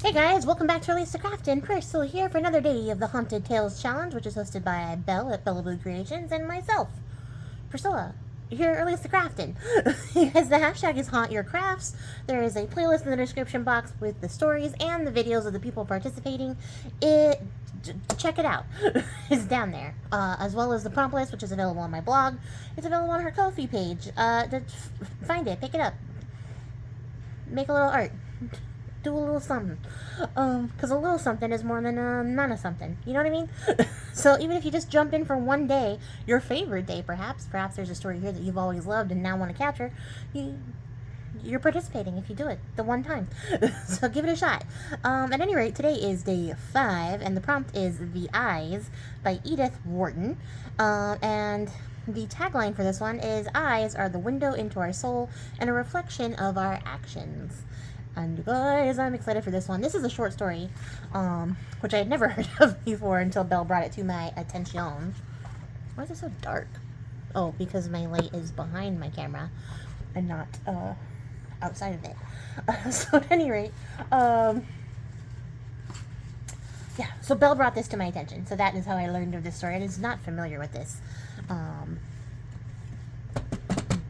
Hey guys, welcome back to Release the Craftin. Priscilla here for another day of the Haunted Tales Challenge, which is hosted by Belle at Bella Blue Creations and myself, Priscilla, here at Release the Craftin. As the hashtag is Haunt Your Crafts, there is a playlist in the description box with the stories and the videos of the people participating. Check it out. It's down there. As well as the prompt list, which is available on my blog. It's available on her Ko-fi page. Find it, pick it up. Make a little art. Do a little something, because a little something is more than none of something, you know what I mean? So even if you just jump in for one day, your favorite day perhaps there's a story here that you've always loved and now want to capture, you're participating if you do it the one time. So give it a shot. At any rate, today is day 5 and the prompt is The Eyes by Edith Wharton, and the tagline for this one is eyes are the window into our soul and a reflection of our actions. And you guys, I'm excited for this one. This is a short story, which I had never heard of before until Belle brought it to my attention. Why is it so dark? Oh, because my light is behind my camera and not outside of it. So at any rate, yeah, so Belle brought this to my attention. So that is how I learned of this story. I was not familiar with this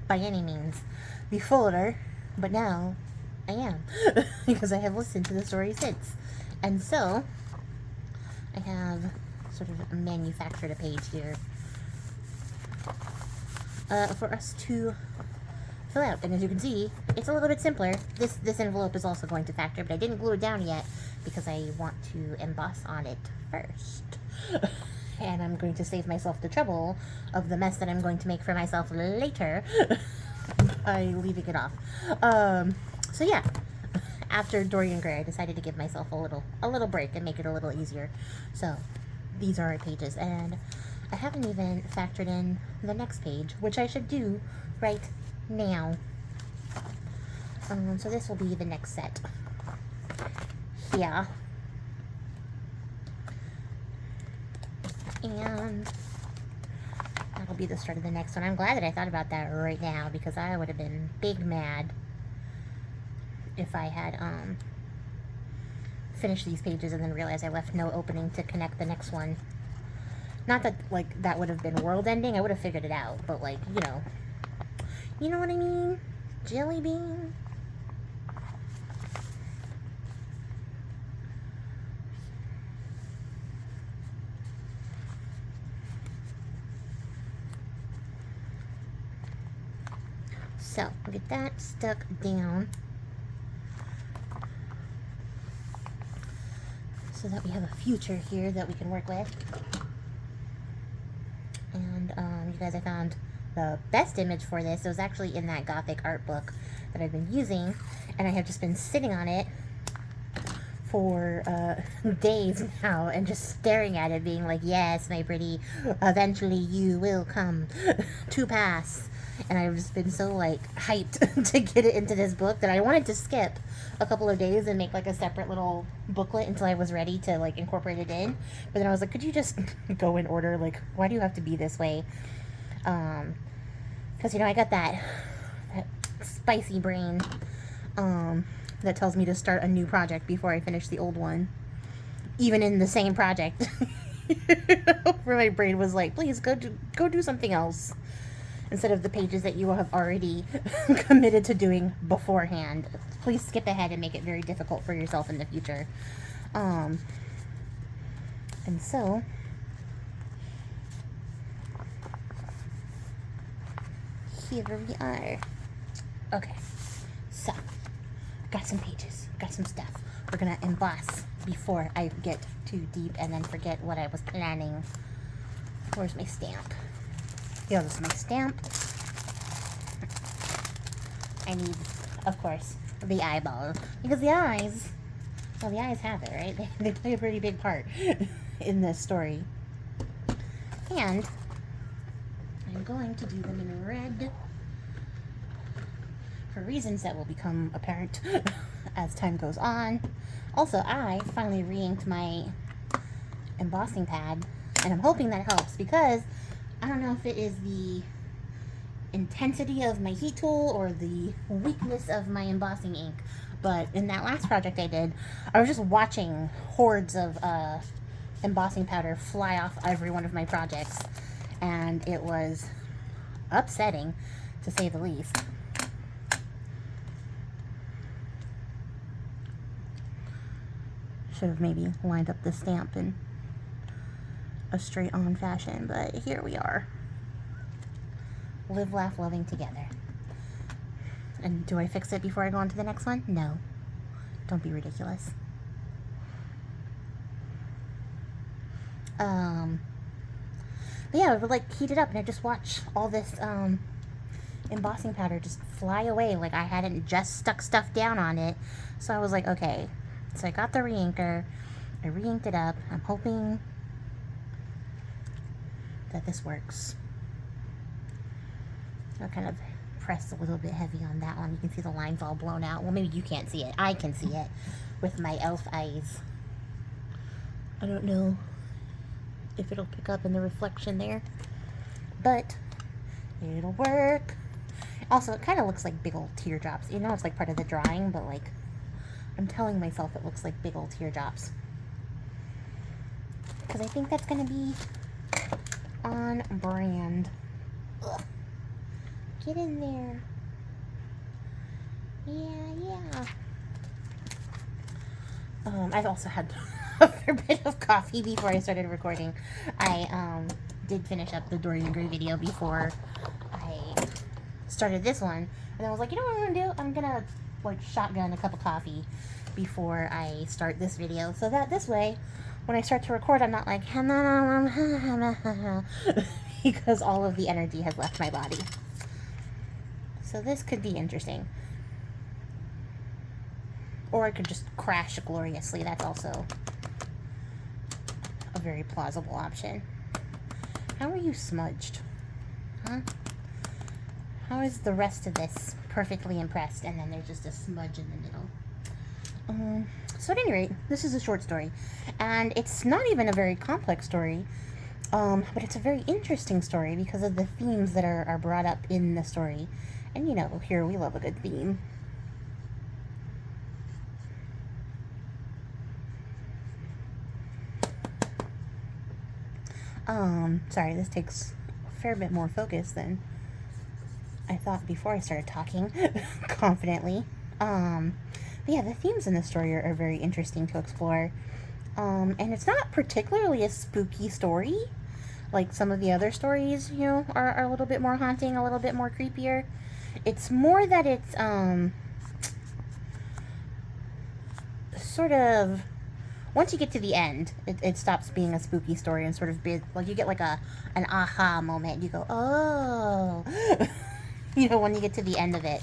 by any means before, but now I am, because I have listened to the story since. And so, I have sort of manufactured a page here for us to fill out. And as you can see, it's a little bit simpler. This envelope is also going to factor, but I didn't glue it down yet because I want to emboss on it first. And I'm going to save myself the trouble of the mess that I'm going to make for myself later by leaving it off. So yeah, after Dorian Gray, I decided to give myself a little break and make it a little easier. So these are our pages, and I haven't even factored in the next page, which I should do right now. So this will be the next set. Yeah. And that'll be the start of the next one. I'm glad that I thought about that right now, because I would have been big mad if I had finished these pages and then realized I left no opening to connect the next one. Not that, like, that would have been world ending. I would have figured it out, but, like, you know what I mean? Jelly bean. So, we'll get that stuck down so that we have a future here that we can work with. And, you guys, I found the best image for this. It was actually in that Gothic art book that I've been using, and I have just been sitting on it for days now and just staring at it, being like, yes, my pretty, eventually you will come to pass. And I've just been so, like, hyped to get it into this book that I wanted to skip a couple of days and make, like, a separate little booklet until I was ready to, like, incorporate it in. But then I was like, could you just go in order? Like, why do you have to be this way? Because, you know, I got that spicy brain that tells me to start a new project before I finish the old one. Even in the same project. Where my brain was like, please, go do something else. Instead of the pages that you have already committed to doing beforehand. Please skip ahead and make it very difficult for yourself in the future. And so, here we are. Okay, so, got some pages, got some stuff. We're gonna emboss before I get too deep and then forget what I was planning. Where's my stamp? Yeah, this is my stamp. I need, of course, the eyeball. Because the eyes, well, the eyes have it, right? They play a pretty big part in this story. And I'm going to do them in red for reasons that will become apparent as time goes on. Also, I finally re-inked my embossing pad, and I'm hoping that helps, because I don't know if it is the intensity of my heat tool or the weakness of my embossing ink, But in that last project I did, I was just watching hordes of embossing powder fly off every one of my projects, and it was upsetting, to say the least. Should have maybe lined up the stamp in a straight on fashion, but here we are. Live, laugh, loving together. And do I fix it before I go on to the next one? No. Don't be ridiculous. But yeah, I would like heat it up and I just watch all this embossing powder just fly away like I hadn't just stuck stuff down on it. So I was like, okay. So I got the re-inker, I re-inked it up. I'm hoping that this works. I'll kind of press a little bit heavy on that one. You can see the lines all blown out. Well, maybe you can't see it. I can see it with my elf eyes. I don't know if it'll pick up in the reflection there, but it'll work. Also, it kind of looks like big old teardrops. You know, it's like part of the drawing, but like, I'm telling myself it looks like big old teardrops. Because I think that's going to be on brand. Ugh. Get in there. Yeah. I've also had a fair bit of coffee before I started recording. I did finish up the Dorian Gray video before I started this one. And then I was like, you know what I'm going to do? I'm going to like shotgun a cup of coffee before I start this video. So that this way, when I start to record, I'm not like, because all of the energy has left my body. So this could be interesting. Or I could just crash gloriously. That's also a very plausible option. How are you smudged? Huh? How is the rest of this perfectly impressed and then there's just a smudge in the middle? So at any rate, this is a short story. And it's not even a very complex story. But it's a very interesting story because of the themes that are brought up in the story. And you know, here we love a good theme. Sorry, this takes a fair bit more focus than I thought before I started talking confidently. But yeah, the themes in the story are very interesting to explore. And it's not particularly a spooky story. Like some of the other stories, you know, are a little bit more haunting, a little bit more creepier. It's more that it's, sort of, once you get to the end, it stops being a spooky story and sort of be, like, you get like an aha moment. You go, oh, you know, when you get to the end of it.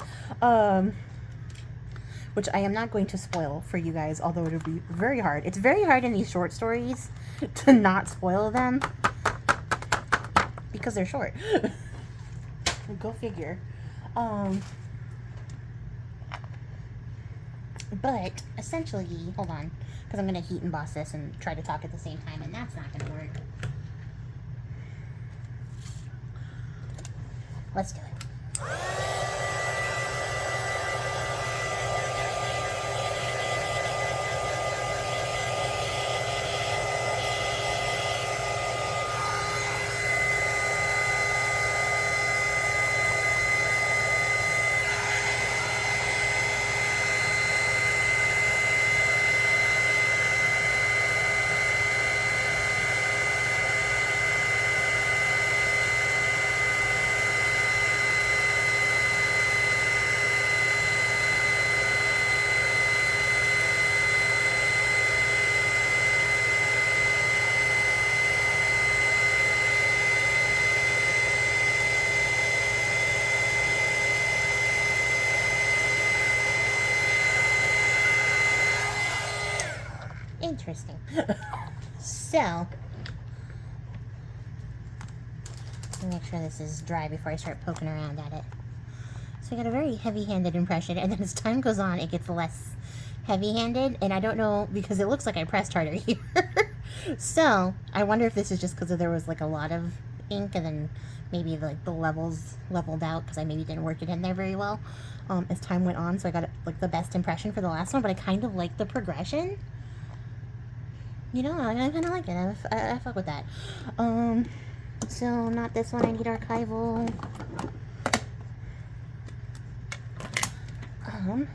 Which I am not going to spoil for you guys, although it would be very hard. It's very hard in these short stories to not spoil them. Because they're short. Go figure. But essentially, hold on, because I'm going to heat emboss this and try to talk at the same time, and that's not going to work. Let's do it. Interesting. So, let me make sure this is dry before I start poking around at it. So I got a very heavy-handed impression, and then as time goes on, it gets less heavy-handed, and I don't know, because it looks like I pressed harder here. So, I wonder if this is just because there was like a lot of ink, and then maybe like the levels leveled out because I maybe didn't work it in there very well as time went on. So I got like the best impression for the last one, but I kind of like the progression. You know, I kind of like it. I fuck with that. So not this one. I need archival. Gonna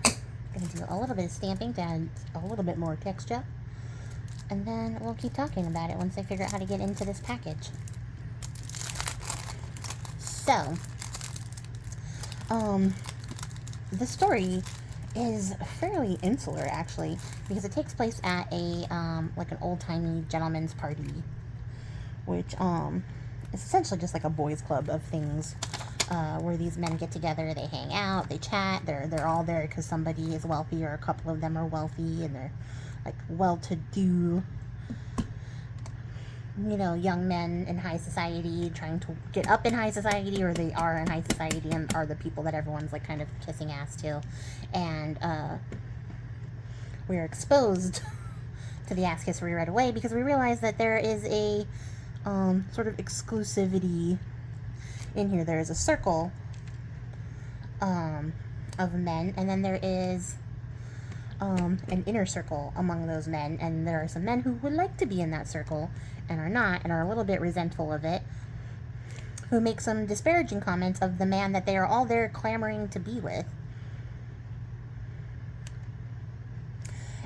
do a little bit of stamping to add a little bit more texture, and then we'll keep talking about it once I figure out how to get into this package. So, the story is fairly insular, actually, because it takes place at a like an old-timey gentleman's party, which is essentially just like a boys' club of things. Where these men get together, they hang out, they chat, they're all there because somebody is wealthy, or a couple of them are wealthy, and they're like well-to-do, you know, young men in high society trying to get up in high society, or they are in high society and are the people that everyone's like kind of kissing ass to. And we're exposed to the ass kissery right away because we realize that there is a sort of exclusivity in here. There is a circle of men, and then there is an inner circle among those men, and there are some men who would like to be in that circle and are not, and are a little bit resentful of it, who make some disparaging comments of the man that they are all there clamoring to be with.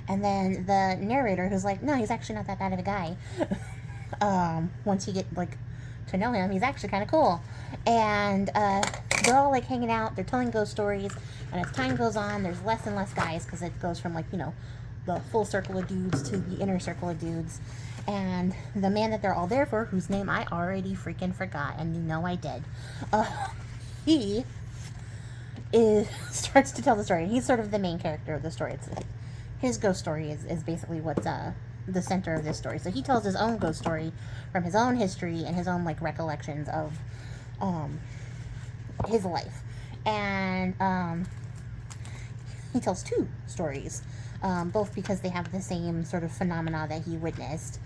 And then the narrator, who's like, no, he's actually not that bad of a guy. Once you get like to know him, he's actually kind of cool. And they're all like hanging out, they're telling ghost stories, and as time goes on, there's less and less guys, because it goes from like, you know, the full circle of dudes to the inner circle of dudes. And the man that they're all there for, whose name I already freaking forgot, and you know I did, he starts to tell the story, and he's sort of the main character of the story. His ghost story is basically what's the center of this story. So he tells his own ghost story from his own history and his own like recollections of his life. And he tells two stories, both because they have the same sort of phenomena that he witnessed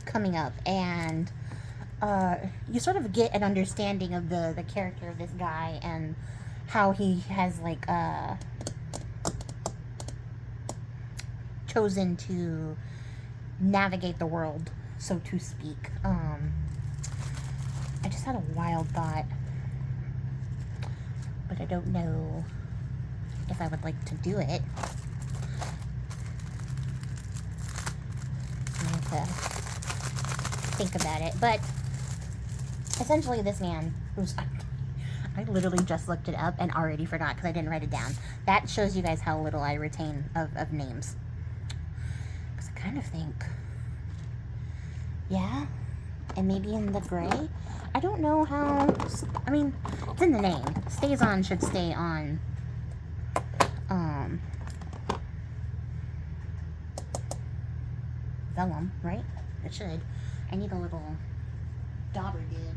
coming up. And you sort of get an understanding of the character of this guy and how he has like chosen to navigate the world, so to speak. I just had a wild thought, but I don't know if I would like to do it. I have to think about it. But essentially this man, who's, I literally just looked it up and already forgot because I didn't write it down. That shows you guys how little I retain of names. Because I kind of think, yeah, and maybe in the gray. I don't know how, I mean, it's in the name. Stays on should stay on. Vellum, right? It should. I need a little dauber dib.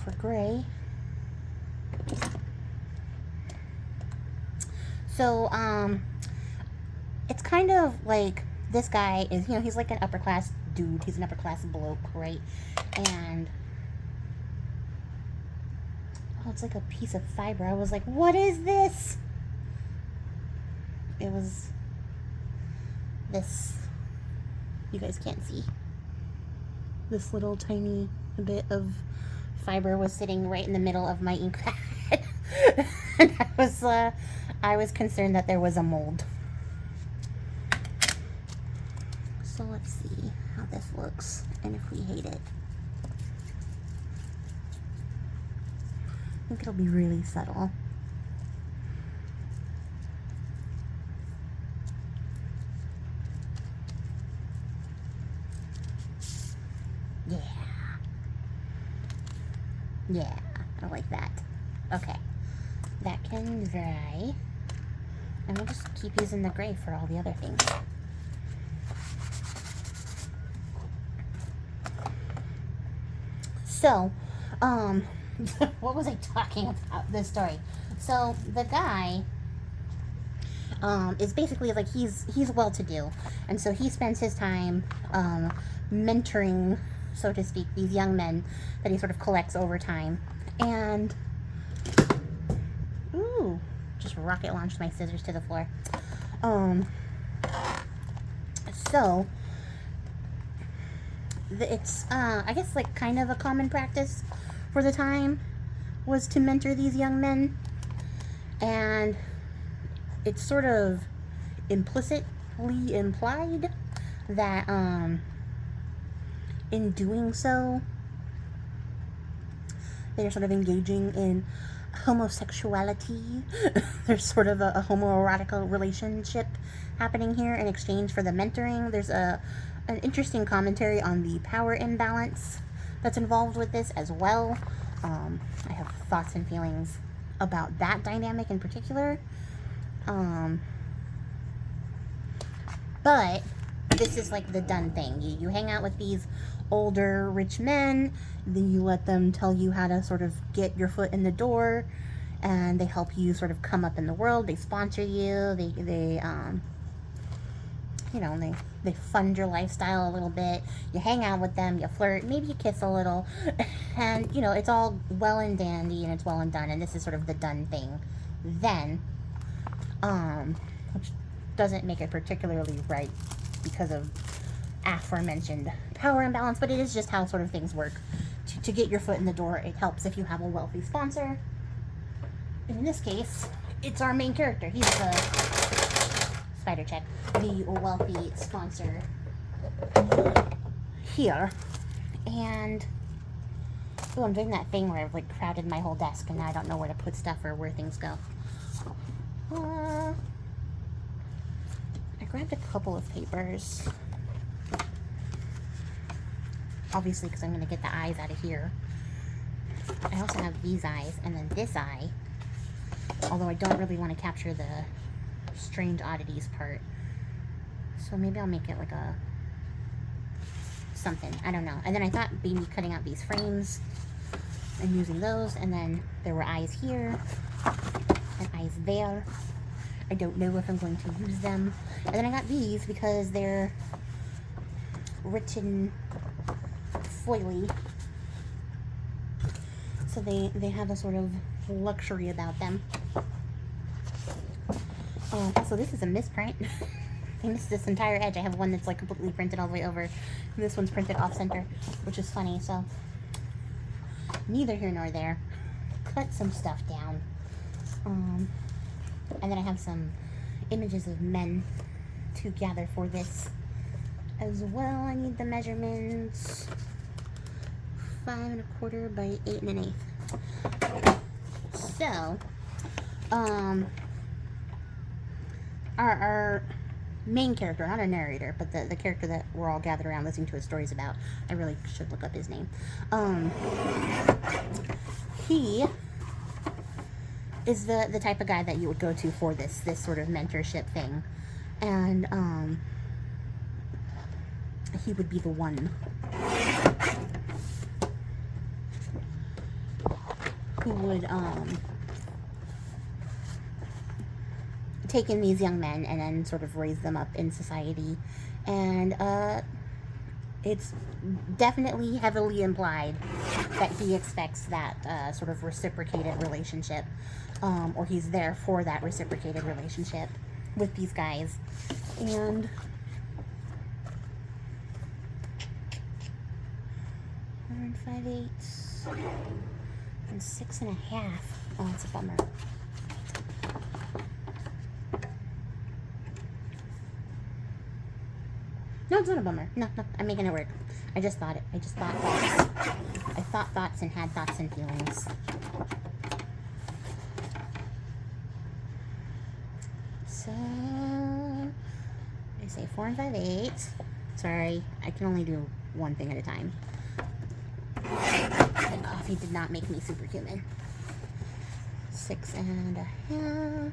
For gray. So, it's kind of like, this guy is, you know, he's like an upper class dude. He's an upper class bloke, right? And, oh, it's like a piece of fiber. I was like, what is this? It was this, you guys can't see. This little tiny bit of fiber was sitting right in the middle of my ink pad. And I was concerned that there was a mold. So let's see how this looks and if we hate it. I think it'll be really subtle. Yeah. Yeah, I like that. Okay. That can dry. And we'll just keep using the gray for all the other things. So, what was I talking about this story? So, the guy, is basically like he's well-to-do, and so he spends his time mentoring, so to speak, these young men that he sort of collects over time. And ooh, just rocket launched my scissors to the floor. So it's I guess like kind of a common practice for the time was to mentor these young men, and it's sort of implicitly implied that in doing so they're sort of engaging in homosexuality. There's sort of a homoerotic relationship happening here in exchange for the mentoring. There's an interesting commentary on the power imbalance that's involved with this as well. I have thoughts and feelings about that dynamic in particular. But this is like the done thing. You hang out with these older rich men, then you let them tell you how to sort of get your foot in the door, and they help you sort of come up in the world. They sponsor you. They you know, they fund your lifestyle a little bit. You hang out with them, you flirt, maybe you kiss a little, and you know, it's all well and dandy and it's well and done, and this is sort of the done thing then, which doesn't make it particularly right because of aforementioned power imbalance, but it is just how sort of things work. To get your foot in the door, it helps if you have a wealthy sponsor. And in this case, it's our main character. He's the spider check, the wealthy sponsor here. And oh, I'm doing that thing where I've like crowded my whole desk and now I don't know where to put stuff or where things go. I grabbed a couple of papers, obviously because I'm going to get the eyes out of here. I also have these eyes and then this eye, although I don't really want to capture the strange oddities part, so maybe I'll make it like a something, I don't know. And then I thought maybe cutting out these frames and using those, and then there were eyes here and eyes there. I don't know if I'm going to use them. And then I got these because they're written foily, so they have a sort of luxury about them. So this is a misprint. I missed this entire edge. I have one that's like completely printed all the way over, and this one's printed off center, which is funny. So neither here nor there. Cut some stuff down. And then I have some images of men to gather for this as well. I need the measurements. 5 1/4 by 8 1/8. So, our main character, not a narrator, but the character that we're all gathered around listening to his stories about. I really should look up his name. He is the type of guy that you would go to for this sort of mentorship thing, and he would be the one who would take in these young men and then sort of raise them up in society. And it's definitely heavily implied that he expects that sort of reciprocated relationship, or he's there for that reciprocated relationship with these guys. And 4 5/8 and 6 1/2. Oh, it's a bummer. No, it's not a bummer. No, I'm making it work. I just thought it. I just thought thoughts. I thought thoughts and had thoughts and feelings. So, I say 4 5/8. Sorry, I can only do one thing at a time. The coffee did not make me superhuman. 6 1/2.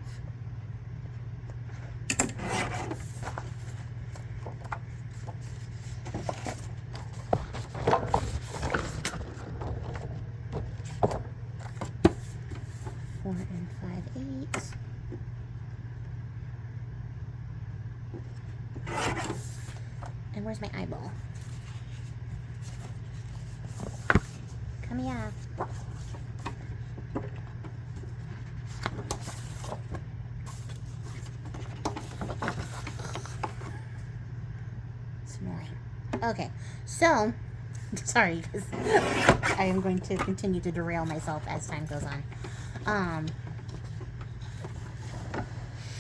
my eyeball? Come here. It's annoying. Okay, so, sorry, because I am going to continue to derail myself as time goes on.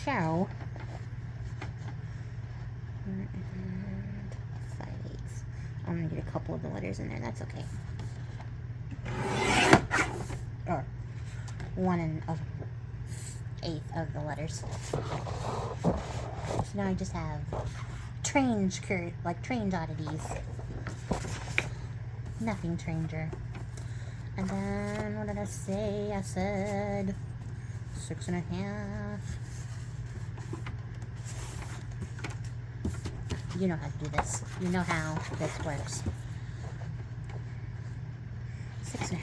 So, 5/8. I'm going to get a couple of the letters in there, that's okay. Or 1/8 of the letters. So now I just have strange oddities. Nothing stranger. And then, what did I say? I said 6.5. You know how to do this. You know how this works. 6.5.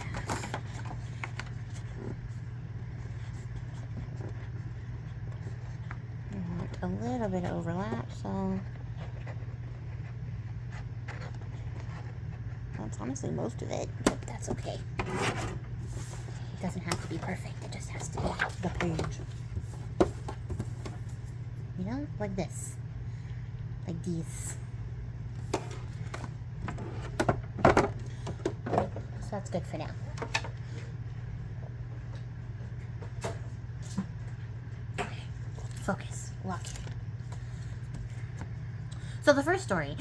A little bit of overlap, so that's honestly most of it, but that's okay. It doesn't have to be perfect, it just has to be the page. You know, like this. Like these. So that's good for now. Okay, focus. Lock. So the first story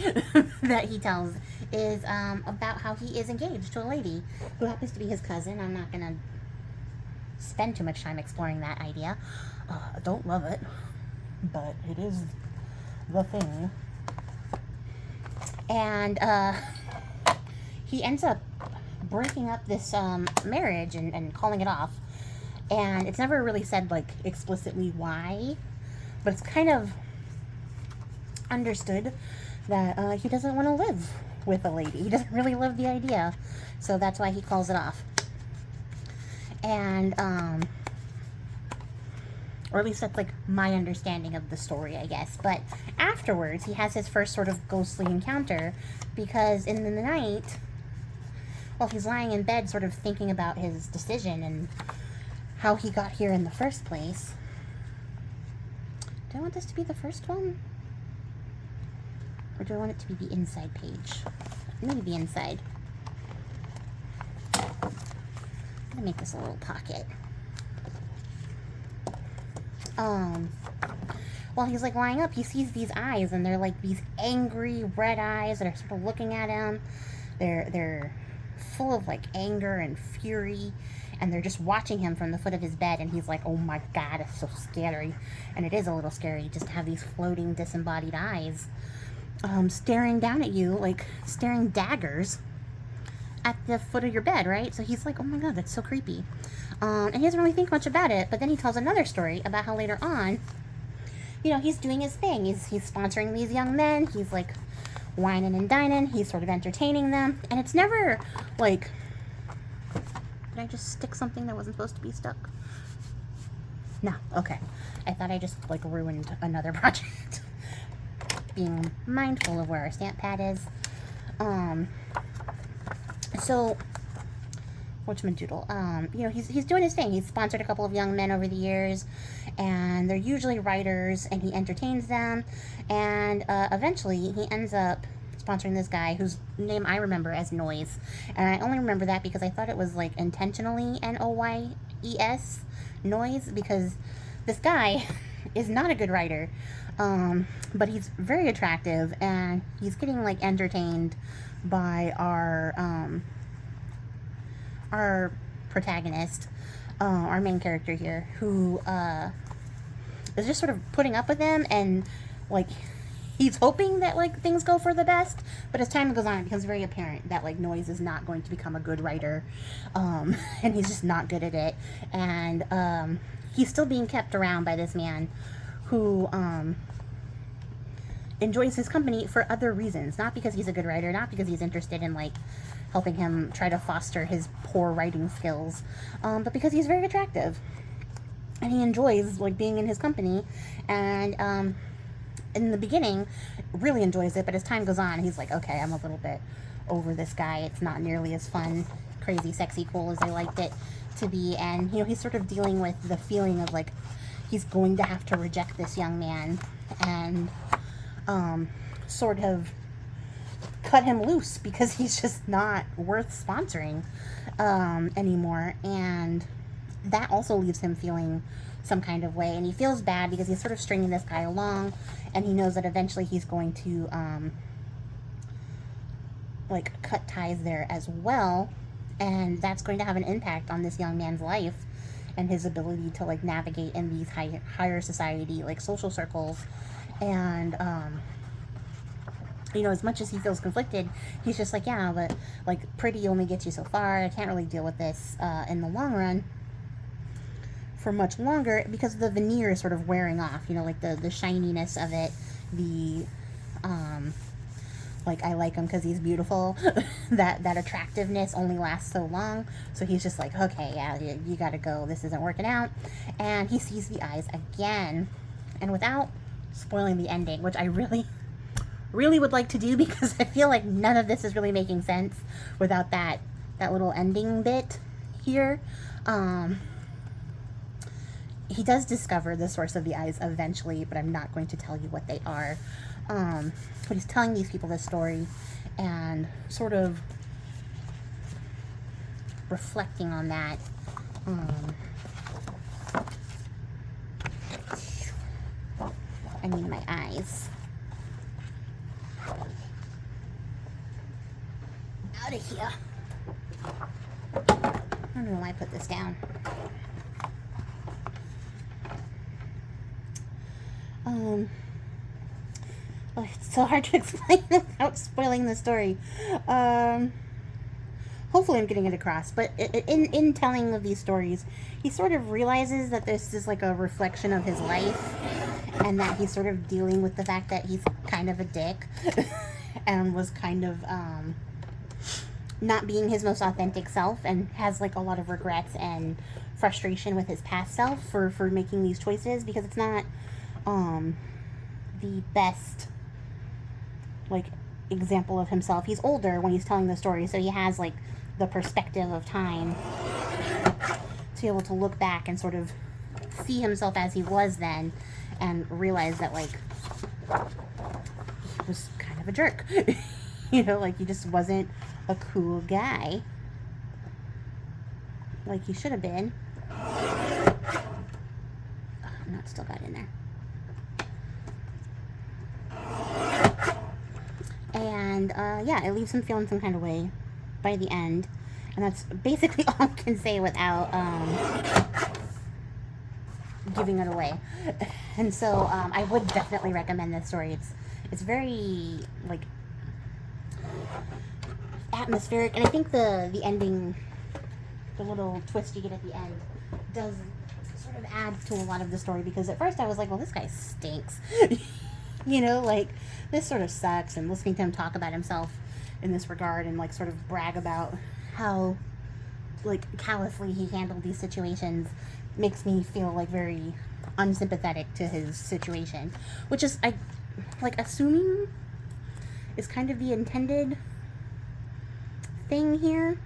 that he tells is about how he is engaged to a lady who happens to be his cousin. I'm not going to spend too much time exploring that idea. I don't love it, but it is the thing. And he ends up breaking up this marriage and calling it off. And it's never really said, like, explicitly why. But it's kind of understood that he doesn't want to live with a lady. He doesn't really love the idea. So that's why he calls it off. And, or at least that's like my understanding of the story, I guess. But afterwards, he has his first sort of ghostly encounter because in the night, while he's lying in bed sort of thinking about his decision and how he got here in the first place. Do I want this to be the first one? Or do I want it to be the inside page? Maybe the inside. I'm gonna make this a little pocket. While he's like lying up, he sees these eyes, and they're like these angry red eyes that are sort of looking at him. They're full of like anger and fury, and they're just watching him from the foot of his bed, and he's like, oh my god, it's so scary. And it is a little scary just to have these floating disembodied eyes staring down at you, like staring daggers at the foot of your bed, right? So he's like, oh my god, that's so creepy. And he doesn't really think much about it, but then he tells another story about how later on, you know, he's doing his thing. He's sponsoring these young men. He's like whining and dining. He's sort of entertaining them. And it's never like, did I just stick something that wasn't supposed to be stuck? No, okay. I thought I just like ruined another project. Being mindful of where our stamp pad is. So, whatchamadoodle, you know, he's doing his thing. He's sponsored a couple of young men over the years, and they're usually writers, and he entertains them, and eventually he ends up sponsoring this guy whose name I remember as Noise, and I only remember that because I thought it was like intentionally Noyes, Noise, because this guy is not a good writer, but he's very attractive, and he's getting like entertained by our protagonist, our main character here, who is just sort of putting up with him, and like he's hoping that like things go for the best, but as time goes on it becomes very apparent that like Noise is not going to become a good writer, and he's just not good at it, and he's still being kept around by this man who enjoys his company for other reasons, not because he's a good writer, not because he's interested in like helping him try to foster his poor writing skills, but because he's very attractive and he enjoys like being in his company, and in the beginning really enjoys it, but as time goes on, he's like, okay, I'm a little bit over this guy. It's not nearly as fun, crazy, sexy, cool as I liked it to be. And, you know, he's sort of dealing with the feeling of, like, he's going to have to reject this young man and sort of cut him loose because he's just not worth sponsoring anymore. And that also leaves him feeling some kind of way, and he feels bad because he's sort of stringing this guy along, and he knows that eventually he's going to like cut ties there as well, and that's going to have an impact on this young man's life and his ability to like navigate in these higher society like social circles. And you know, as much as he feels conflicted, he's just like, yeah, but like pretty only gets you so far. I can't really deal with this in the long run for much longer, because the veneer is sort of wearing off, you know, like the shininess of it, the like, I like him because he's beautiful, that attractiveness only lasts so long. So he's just like, okay, yeah, you gotta go, this isn't working out. And he sees the eyes again, and without spoiling the ending, which I really would like to do, because I feel like none of this is really making sense without that little ending bit here. He does discover the source of the eyes eventually, but I'm not going to tell you what they are. But he's telling these people this story and sort of reflecting on that. I need my eyes. Out of here. I don't know why I put this down. It's so hard to explain without spoiling the story. Hopefully I'm getting it across, but in telling of these stories, he sort of realizes that this is like a reflection of his life, and that he's sort of dealing with the fact that he's kind of a dick and was kind of not being his most authentic self, and has like a lot of regrets and frustration with his past self for making these choices, because it's not the best like example of himself. He's older when he's telling the story, so he has like the perspective of time to be able to look back and sort of see himself as he was then, and realize that like he was kind of a jerk. You know, like he just wasn't a cool guy like he should have been. Oh, not still got in there. And yeah, it leaves him feeling some kind of way by the end, and that's basically all I can say without giving it away. And so I would definitely recommend this story. It's very like atmospheric, and I think the ending, the little twist you get at the end, does sort of add to a lot of the story, because at first I was like, well, this guy stinks. You know, like, this sort of sucks, and listening to him talk about himself in this regard and, like, sort of brag about how, like, callously he handled these situations makes me feel, like, very unsympathetic to his situation, which is, assuming is kind of the intended thing here.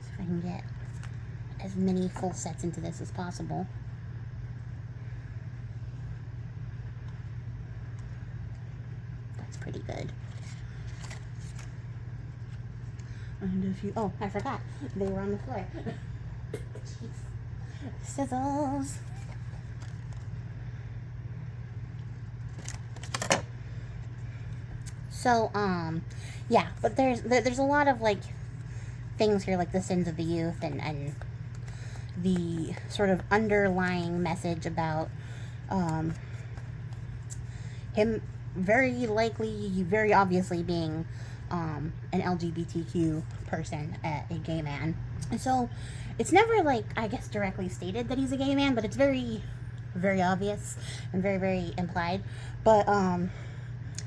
See if I can get as many full sets into this as possible. Pretty good. And if you, oh, I forgot, they were on the floor. Jeez. Sizzles. So, yeah, but there's a lot of like things here, like the sins of the youth, and the sort of underlying message about him very likely, very obviously being an LGBTQ person, a gay man. And so it's never, like, I guess directly stated that he's a gay man, but it's very, very obvious and very, very implied. But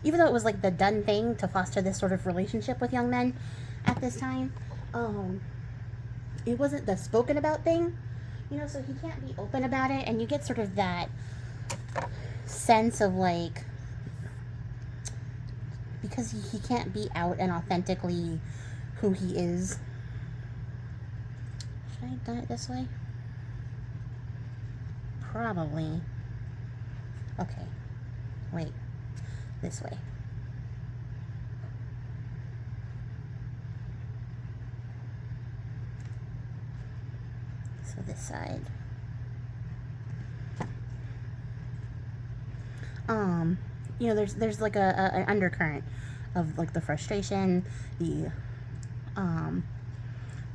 even though it was like the done thing to foster this sort of relationship with young men at this time, it wasn't the spoken about thing, you know, so he can't be open about it, and you get sort of that sense of like, because he can't be out and authentically who he is. Should I have done it this way? Probably. Okay. Wait. This way. So this side. You know, there's like an undercurrent of like the frustration, the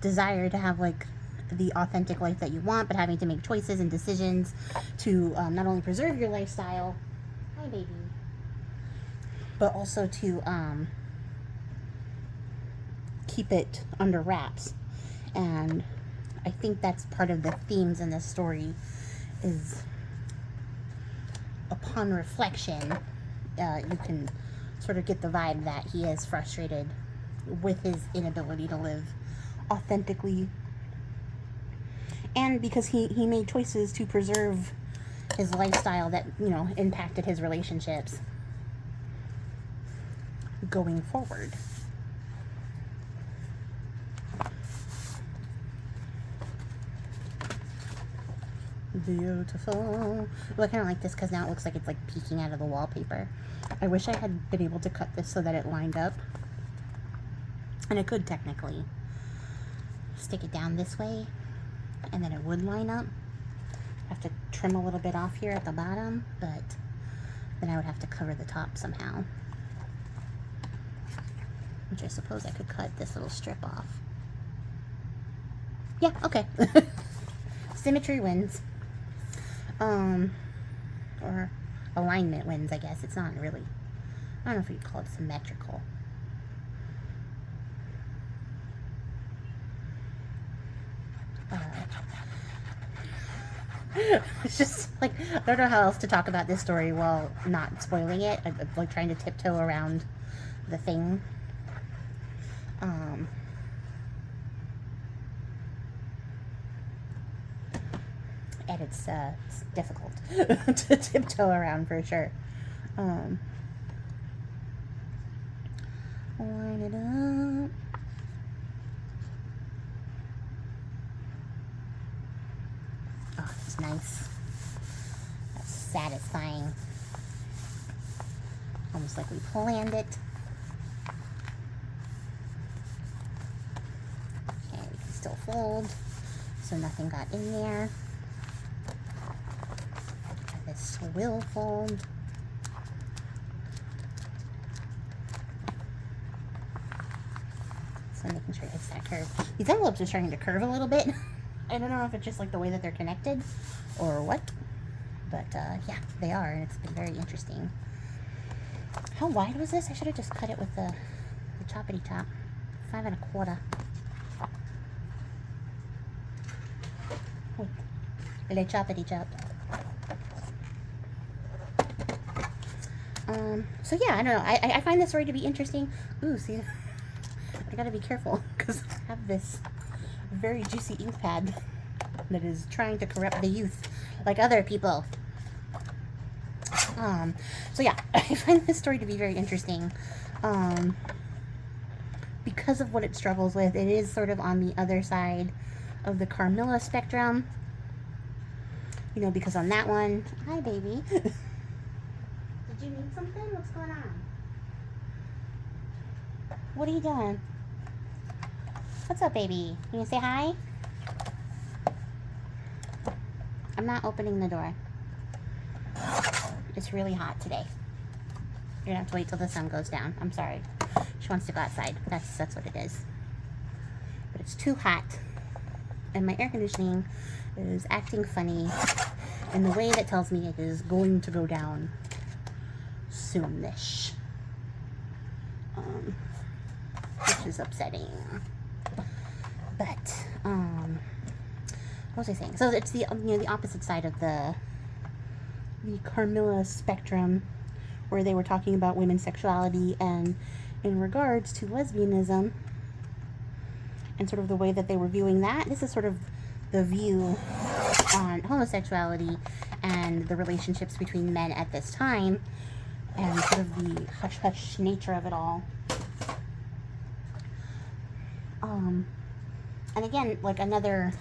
desire to have like the authentic life that you want, but having to make choices and decisions to not only preserve your lifestyle, hi baby, but also to keep it under wraps. And I think that's part of the themes in this story, is upon reflection, you can sort of get the vibe that he is frustrated with his inability to live authentically, and because he made choices to preserve his lifestyle that, you know, impacted his relationships going forward. Beautiful. Well, I kind of like this because now it looks like it's like peeking out of the wallpaper. I wish I had been able to cut this so that it lined up. And I could technically stick it down this way and then it would line up. I have to trim a little bit off here at the bottom, but then I would have to cover the top somehow. Which I suppose I could cut this little strip off. Yeah, okay. Symmetry wins. Or alignment wins, I guess. It's not really, I don't know if you'd call it symmetrical. It's just like, I don't know how else to talk about this story while not spoiling it. I'm like trying to tiptoe around the thing. And it's difficult to tiptoe around for sure. Line it up. Oh, that's nice. That's satisfying. Almost like we planned it. Okay, we can still fold, so nothing got in there. This will fold. So making sure it hits that curve. These envelopes are starting to curve a little bit. I don't know if it's just like the way that they're connected or what, but yeah, they are, and it's been very interesting. How wide was this? I should have just cut it with the choppity chop. 5 1/4. Wait, le choppity chop. So yeah, I don't know. I find this story to be interesting. Ooh, see, I gotta be careful because I have this very juicy ink pad that is trying to corrupt the youth like other people. So yeah, I find this story to be very interesting. Because of what it struggles with, it is sort of on the other side of the Carmilla spectrum. You know, because on that one, hi baby. Did you need something? What's going on? What are you doing? What's up, baby? You gonna say hi? I'm not opening the door. It's really hot today. You're gonna have to wait till the sun goes down. I'm sorry. She wants to go outside. That's what it is. But it's too hot. And my air conditioning is acting funny in the way that tells me it is going to go down soonish. Which is upsetting. But what was I saying? So it's the the opposite side of the Carmilla spectrum, where they were talking about women's sexuality and in regards to lesbianism and sort of the way that they were viewing that. This is sort of the view on homosexuality and the relationships between men at this time, and sort of the hush-hush nature of it all. And again, like another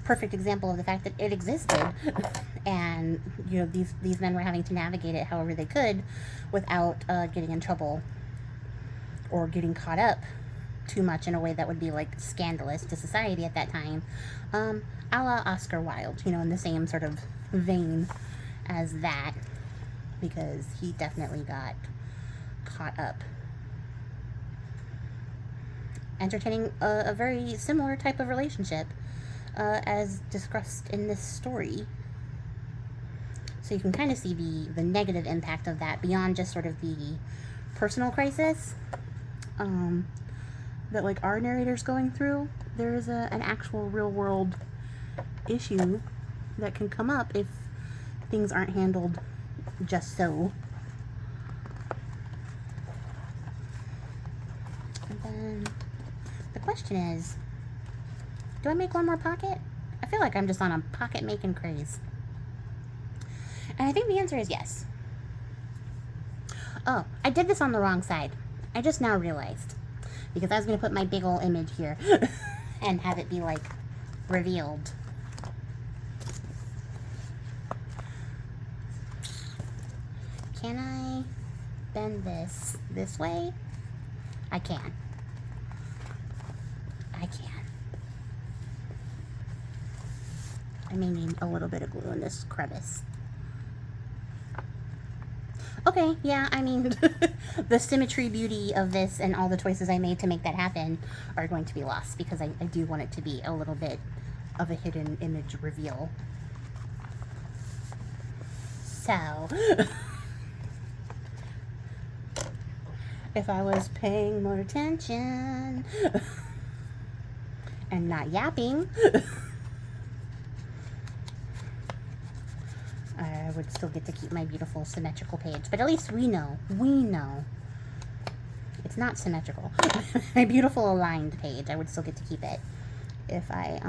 perfect example of the fact that it existed, and you know, these men were having to navigate it however they could without getting in trouble or getting caught up too much in a way that would be like scandalous to society at that time, a la Oscar Wilde, you know, in the same sort of vein as that, because he definitely got caught up entertaining a very similar type of relationship as discussed in this story. So you can kind of see the negative impact of that beyond just sort of the personal crisis that like our narrator's going through. There is an actual real world issue that can come up if things aren't handled just so. And then the question is, do I make one more pocket? I feel like I'm just on a pocket making craze. And I think the answer is yes. Oh, I did this on the wrong side. I just now realized. Because I was going to put my big ol' image here and have it be like revealed. Can I bend this way? I can. I can. I may need a little bit of glue in this crevice. Okay, yeah, I mean, the symmetry beauty of this and all the choices I made to make that happen are going to be lost, because I do want it to be a little bit of a hidden image reveal. So, if I was paying more attention and not yapping, I would still get to keep my beautiful symmetrical page. But at least we know it's not symmetrical. My beautiful aligned page, I would still get to keep it if I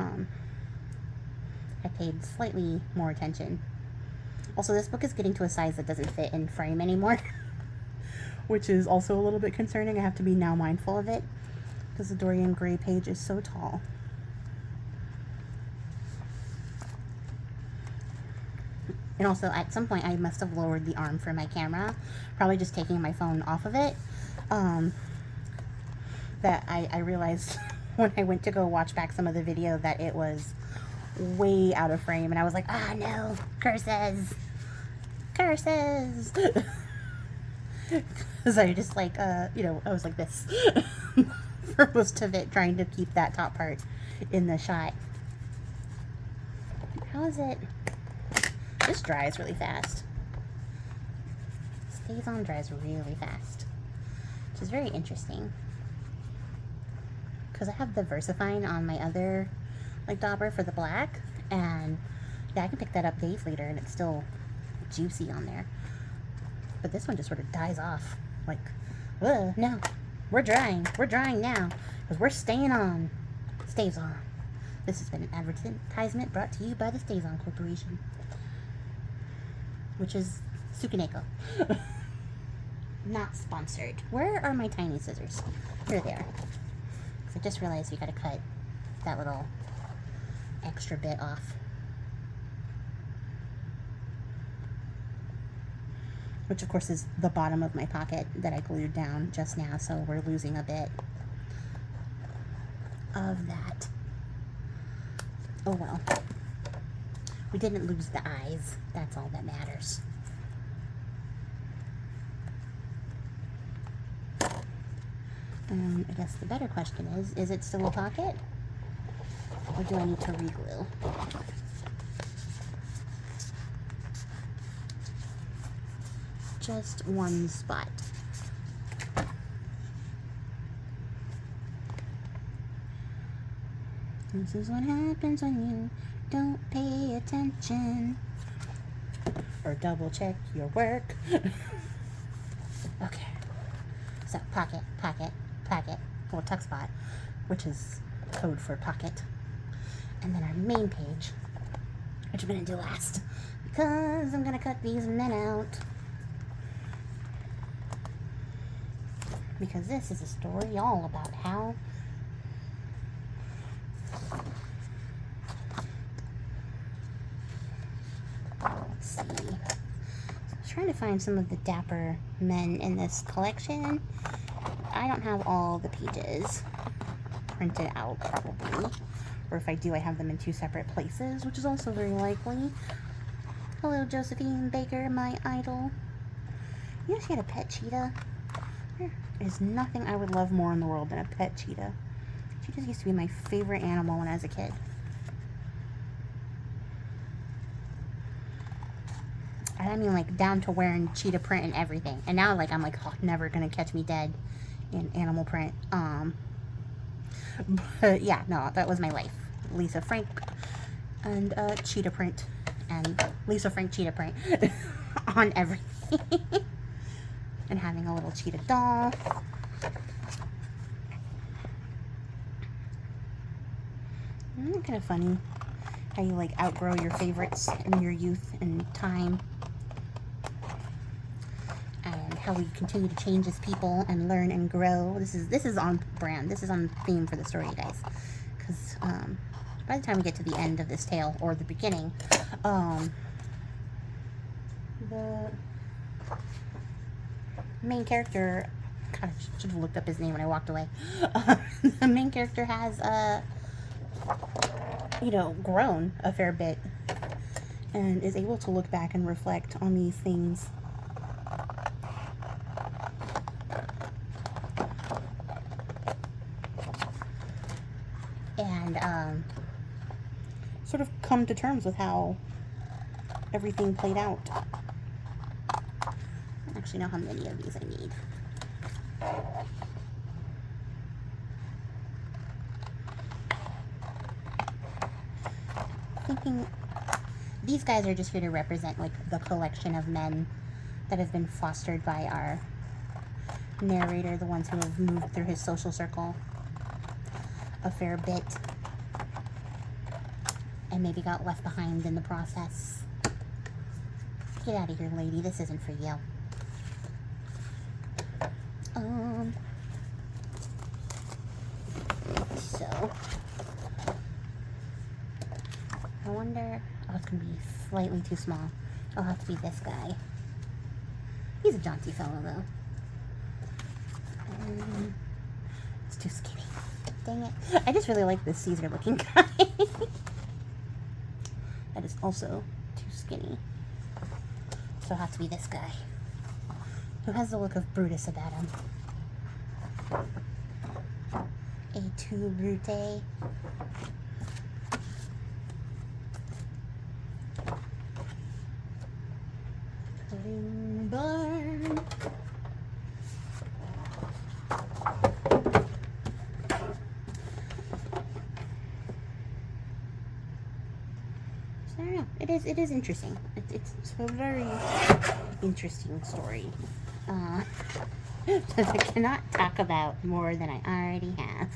paid slightly more attention. Also, this book is getting to a size that doesn't fit in frame anymore, which is also a little bit concerning. I have to be now mindful of it because the Dorian Gray page is so tall. And also, at some point, I must have lowered the arm for my camera, probably just taking my phone off of it, that I realized when I went to go watch back some of the video that it was way out of frame, and I was like, ah, no, curses, curses, because I just like, you know, I was like this for most of it, trying to keep that top part in the shot. How is it? This dries really fast. Stays on dries really fast, which is very interesting. Because I have the VersaFine on my other like dauber for the black, and yeah, I can pick that up days later and it's still juicy on there. But this one just sort of dies off. Like, no, we're drying now because we're staying on. Stays on. This has been an advertisement brought to you by the Stays On Corporation, which is Tsukuneko. Not sponsored. Where are my tiny scissors? Here they are. I just realized we gotta cut that little extra bit off. Which of course is the bottom of my pocket that I glued down just now, so we're losing a bit of that. Oh well. We didn't lose the eyes. That's all that matters. I guess the better question is it still a pocket? Or do I need to reglue? Just one spot. This is what happens when you don't pay attention or double check your work. Okay, so pocket, pocket, pocket, little tuck spot, which is code for pocket, and then our main page, which I'm gonna do last because I'm gonna cut these men out. Because this is a story all about how let's see. I'm trying to find some of the dapper men in this collection. I don't have all the pages printed out, probably. Or if I do, I have them in 2 separate places, which is also very likely. Hello, Josephine Baker, my idol. You know she had a pet cheetah? There is nothing I would love more in the world than a pet cheetah. Cheetahs used to be my favorite animal when I was a kid. And I mean, like, down to wearing cheetah print and everything. And now, like, I'm like, oh, never gonna catch me dead in animal print. But yeah, no, that was my life. Lisa Frank and cheetah print. And Lisa Frank cheetah print on everything. And having a little cheetah doll. Isn't it kind of funny how you like outgrow your favorites in your youth and time? And how we continue to change as people and learn and grow. This is on brand. This is on theme for the story, you guys. Because by the time we get to the end of this tale, or the beginning, the main character, God, I should have looked up his name when I walked away. The main character has, you know, grown a fair bit and is able to look back and reflect on these things. And sort of come to terms with how everything played out. I don't actually know how many of these I need. Thinking these guys are just here to represent like the collection of men that have been fostered by our narrator, the ones who have moved through his social circle a fair bit and maybe got left behind in the process. Get out of here, lady. This isn't for you. So I wonder, oh, it's gonna be slightly too small. I'll have to be this guy. He's a jaunty fellow though. It's too skinny. Dang it. I just really like this Caesar looking guy. That is also too skinny. So it'll have to be this guy, who has the look of Brutus about him. Et tu, Brute? Burn. So I don't know. It is interesting. It's a very interesting story. That I cannot talk about more than I already have.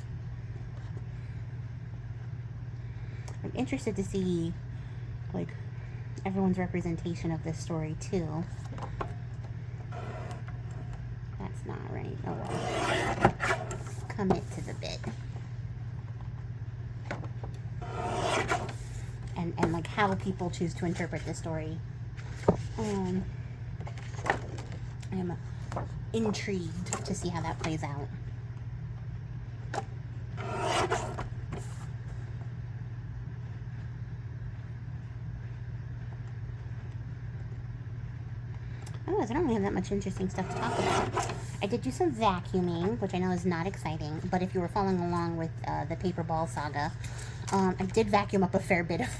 I'm interested to see, like, everyone's representation of this story, too. That's not right. Oh, well. Commit to the bit. And like, how people choose to interpret this story. I am intrigued to see how that plays out. Otherwise, I don't really have that much interesting stuff to talk about. I did do some vacuuming, which I know is not exciting, but if you were following along with the paper ball saga, I did vacuum up a fair bit of them.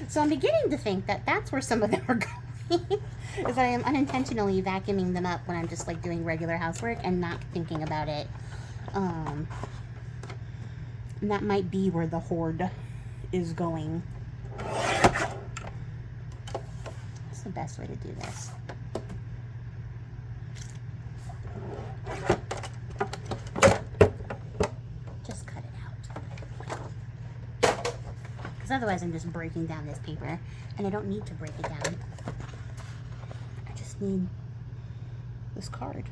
So I'm beginning to think that that's where some of them are going. Is that I am unintentionally vacuuming them up when I'm just like doing regular housework and not thinking about it. And that might be where the hoard is going. What's the best way to do this? Just cut it out. because otherwise I'm just breaking down this paper, and I don't need to break it down. I just need this card.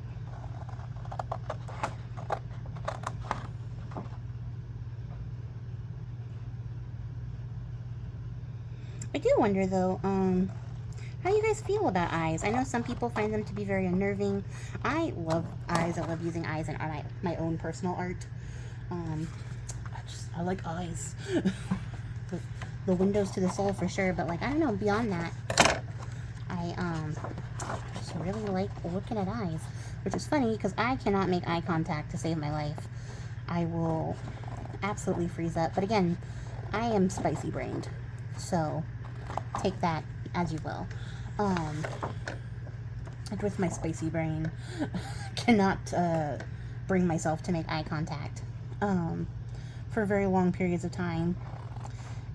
I do wonder though, how you guys feel about eyes. I know some people find them to be very unnerving. I love eyes. I love using eyes in my own personal art. I like eyes. The windows to the soul for sure, but like, I don't know, beyond that, I just really like looking at eyes, which is funny because I cannot make eye contact to save my life. I will absolutely freeze up, but again, I am spicy brained, so take that as you will. Like with my spicy brain, cannot bring myself to make eye contact for very long periods of time.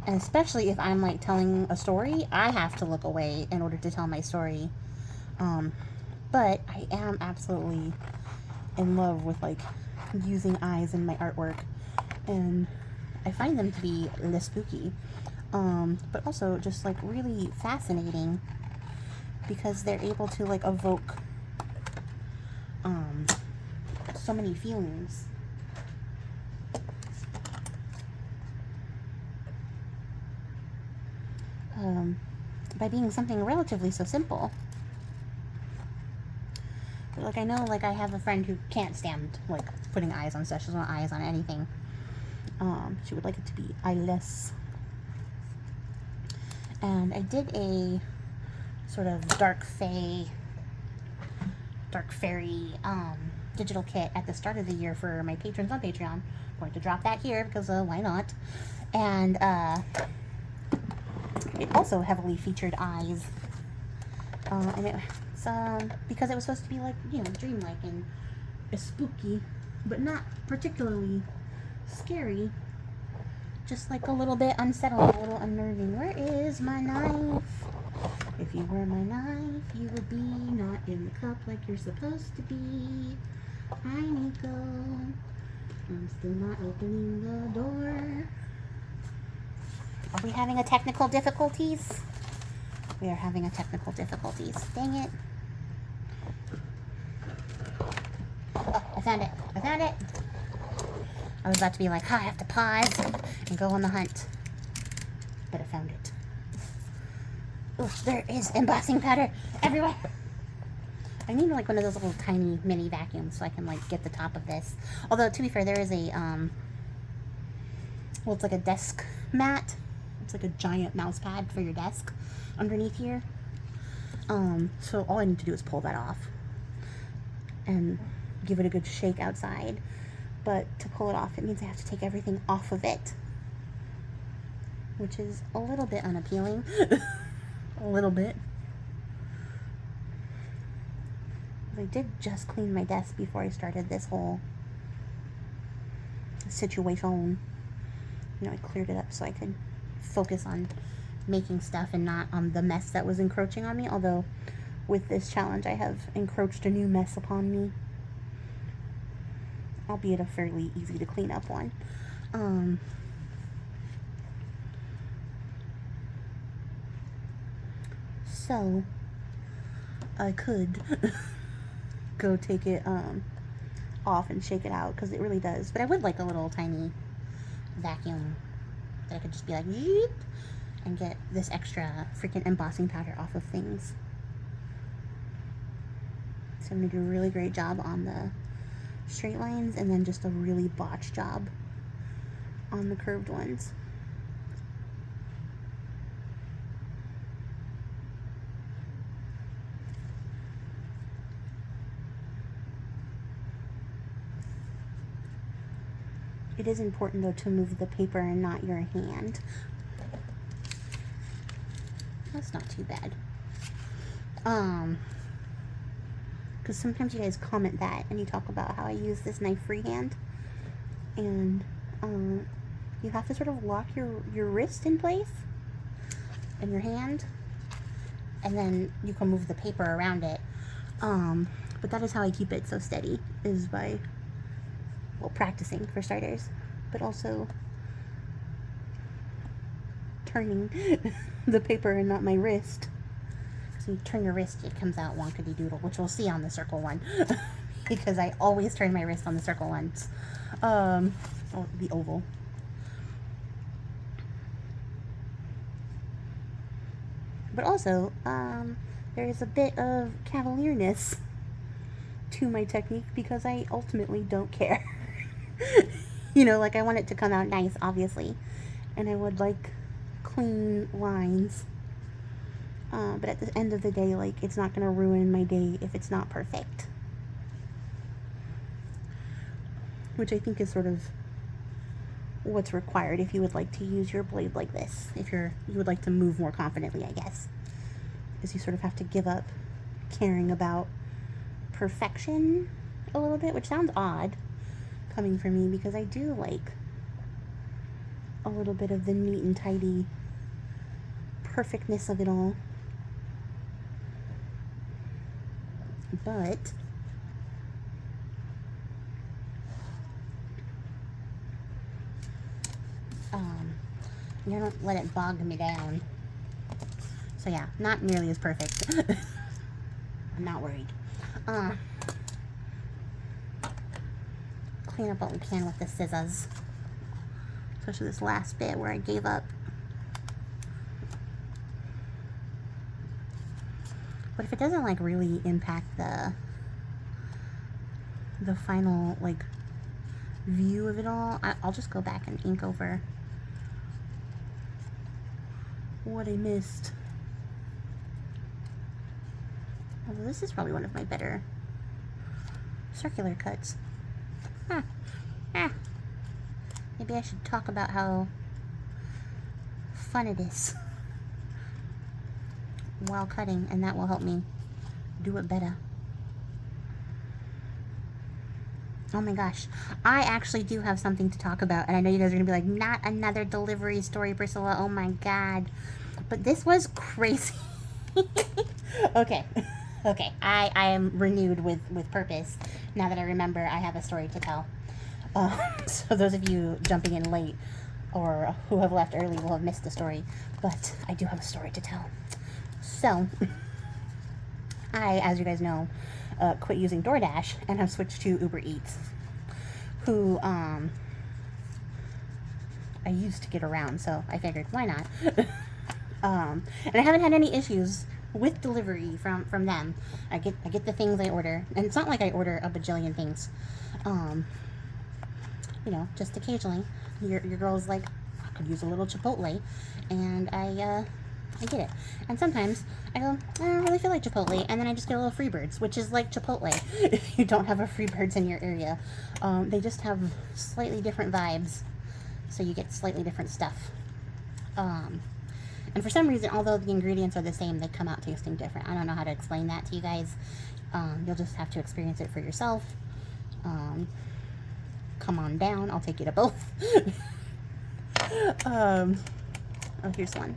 And especially if I'm like telling a story, I have to look away in order to tell my story. But I am absolutely in love with like using eyes in my artwork, and I find them to be less spooky, but also just like really fascinating because they're able to like evoke so many feelings. By being something relatively so simple. But like I know, like I have a friend who can't stand like putting eyes on stuff. She doesn't want eyes on anything. She would like it to be eyeless. And I did a sort of dark fairy digital kit at the start of the year for my patrons on Patreon. I'm going to drop that here because why not? And it also heavily featured eyes, and it's because it was supposed to be like, you know, dreamlike and spooky, but not particularly scary. Just like a little bit unsettling, a little unnerving. Where is my knife? If you were my knife, you would be not in the cup like you're supposed to be. Hi, Nico. I'm still not opening the door. Are we having a technical difficulties? We are having a technical difficulties. Dang it. Oh, I found it. I found it. I was about to be like, I have to pause and go on the hunt. But I found it. Oh, there is embossing powder everywhere. I need like one of those little tiny mini vacuums so I can like get the top of this. Although to be fair, there is a well, it's like a desk mat. It's like a giant mouse pad for your desk underneath here. So all I need to do is pull that off and give it a good shake outside. But to pull it off, it means I have to take everything off of it, which is a little bit unappealing. A little bit. I did just clean my desk before I started this whole situation. You know, I cleared it up so I could focus on making stuff and not on the mess that was encroaching on me. Although with this challenge I have encroached a new mess upon me, albeit a fairly easy to clean up one. So I could go take it off and shake it out because it really does. But I would like a little tiny vacuum that I could just be like, Yeep, and get this extra freaking embossing powder off of things. So I'm going to do a really great job on the straight lines and then just a really botched job on the curved ones. It is important though to move the paper and not your hand. That's not too bad. Because sometimes you guys comment that and you talk about how I use this knife freehand, and you have to sort of lock your wrist in place and your hand, and then you can move the paper around it. But that is how I keep it so steady, is by, well, practicing for starters, but also turning the paper and not my wrist. So you turn your wrist, it comes out wonkety doodle, which we'll see on the circle one. Because I always turn my wrist on the circle ones. Oh, the oval. But also, there is a bit of cavalierness to my technique because I ultimately don't care. You know, like I want it to come out nice, obviously. And I would like clean lines. But at the end of the day, like, it's not going to ruin my day if it's not perfect. Which I think is sort of what's required if you would like to use your blade like this. If you would like to move more confidently, I guess. Is you sort of have to give up caring about perfection a little bit, which sounds odd coming from me because I do like a little bit of the neat and tidy perfectness of it all. But you don't let it bog me down. So yeah, not nearly as perfect. I'm not worried. Clean up what we can with the scissors. Especially this last bit where I gave up. But if it doesn't like really impact the final like view of it all, I'll just go back and ink over what I missed. Although this is probably one of my better circular cuts. Maybe I should talk about how fun it is while cutting, and that will help me do it better. Oh my gosh, I actually do have something to talk about, and I know you guys are gonna be like, not another delivery story, Priscilla, oh my god. But this was crazy. Okay, I am renewed with purpose now that I remember I have a story to tell. So those of you jumping in late or who have left early will have missed the story, but I do have a story to tell. So, I, as you guys know, quit using DoorDash and have switched to Uber Eats, who I used to get around, so I figured, why not? And I haven't had any issues with delivery from them. I get the things I order, and it's not like I order a bajillion things. You know, just occasionally, your girl's like, I could use a little Chipotle, and I get it. And sometimes I go, I don't really feel like Chipotle, and then I just get a little Freebirds, which is like Chipotle if you don't have a Freebirds in your area. They just have slightly different vibes, so you get slightly different stuff. And for some reason, although the ingredients are the same, they come out tasting different. I don't know how to explain that to you guys. You'll just have to experience it for yourself. Come on down, I'll take you to both. Oh, here's one.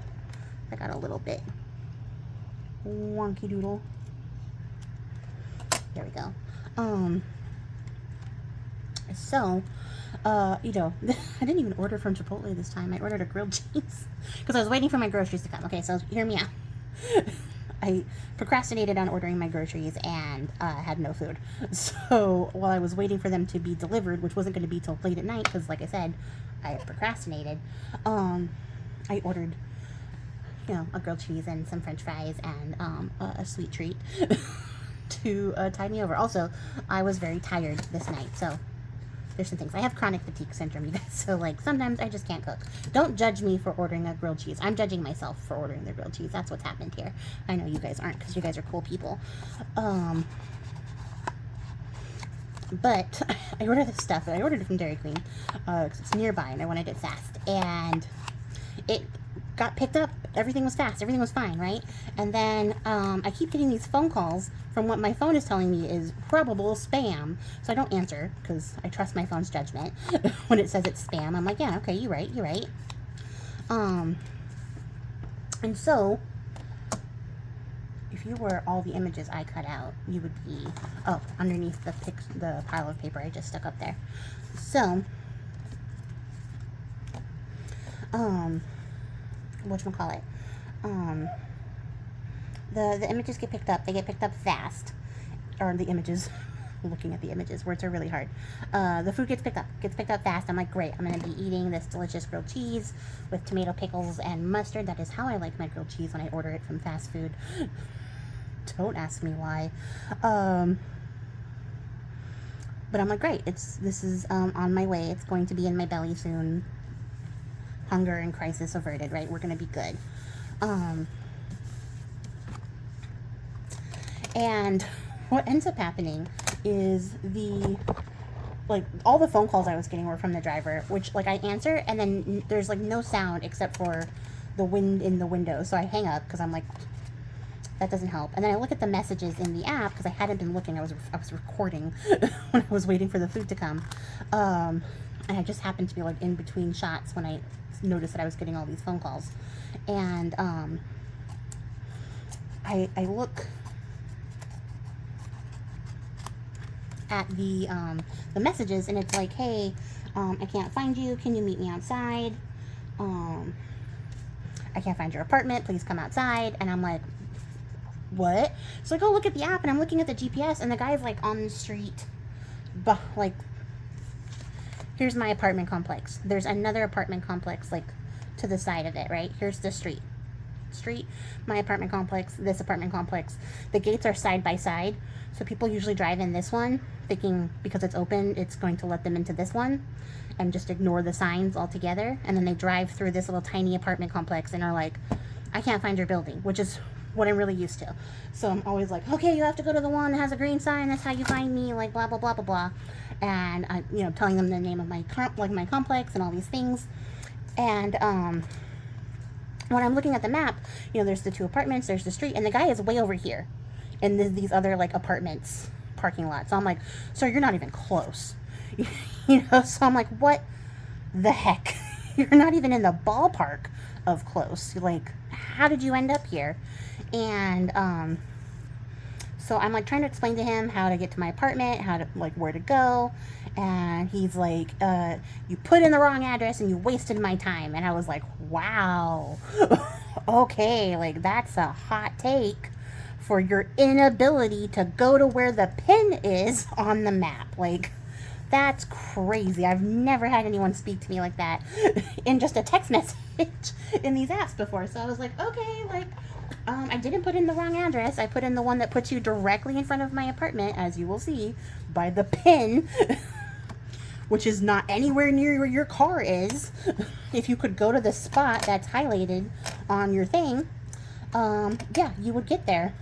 I got a little bit wonky doodle. There we go. So, you know, I didn't even order from Chipotle this time. I ordered a grilled cheese because I was waiting for my groceries to come. Okay, so hear me out. I procrastinated on ordering my groceries and had no food. So while I was waiting for them to be delivered, which wasn't going to be till late at night because, like I said, I had procrastinated, I ordered, you know, a grilled cheese and some French fries and a sweet treat to tide me over. Also, I was very tired this night, so there's some things. I have chronic fatigue syndrome, you guys, so like sometimes I just can't cook. Don't judge me for ordering a grilled cheese. I'm judging myself for ordering the grilled cheese. That's what's happened here. I know you guys aren't because you guys are cool people. But I ordered this stuff. I ordered it from Dairy Queen because it's nearby and I wanted it fast. And it got picked up. Everything was fast. Everything was fine, right? And then I keep getting these phone calls from what my phone is telling me is probable spam. So I don't answer because I trust my phone's judgment. When it says it's spam, I'm like, yeah, okay, you're right, you're right. And so, if you were all the images I cut out, you would be, oh, underneath the pile of paper I just stuck up there. So, whatchamacallit, the images get picked up. They get picked up fast. Or the images. Looking at the images. Words are really hard. The food gets picked up fast. I'm like, great. I'm going to be eating this delicious grilled cheese with tomato pickles and mustard. That is how I like my grilled cheese when I order it from fast food. Don't ask me why. But I'm like, great. This is on my way. It's going to be in my belly soon. Hunger and crisis averted, right? We're going to be good. And what ends up happening is all the phone calls I was getting were from the driver, which, like, I answer, and then there's, like, no sound except for the wind in the window. So I hang up because I'm like, that doesn't help. And then I look at the messages in the app because I hadn't been looking. I was recording when I was waiting for the food to come. And I just happened to be, like, in between shots when I noticed that I was getting all these phone calls. And I look at the messages, and it's like, hey, I can't find you. Can you meet me outside? I can't find your apartment. Please come outside. And I'm like, what? So I go look at the app, and I'm looking at the GPS, and the guy's like on the street. Like, here's my apartment complex. There's another apartment complex like to the side of it, right? Here's the street, my apartment complex, this apartment complex. The gates are side by side, so people usually drive in this one thinking because it's open it's going to let them into this one and just ignore the signs altogether, and then they drive through this little tiny apartment complex and are like, I can't find your building, which is what I'm really used to. So I'm always like, okay, you have to go to the one that has a green sign, that's how you find me, like blah blah blah blah blah. And I, telling them the name of my my complex and all these things. And when I'm looking at the map, there's the two apartments, there's the street, and the guy is way over here in these other like apartments parking lot. So I'm like, sir, you're not even close. So I'm like, what the heck? You're not even in the ballpark of close. Like, how did you end up here? And so I'm like trying to explain to him how to get to my apartment, how to where to go, and he's like, you put in the wrong address and you wasted my time. And I was like, wow. Okay, like that's a hot take for your inability to go to where the pin is on the map. Like, that's crazy. I've never had anyone speak to me like that in just a text message in these apps before. So I was like, okay, I didn't put in the wrong address. I put in the one that puts you directly in front of my apartment, as you will see by the pin, which is not anywhere near where your car is. If you could go to the spot that's highlighted on your thing, yeah, you would get there.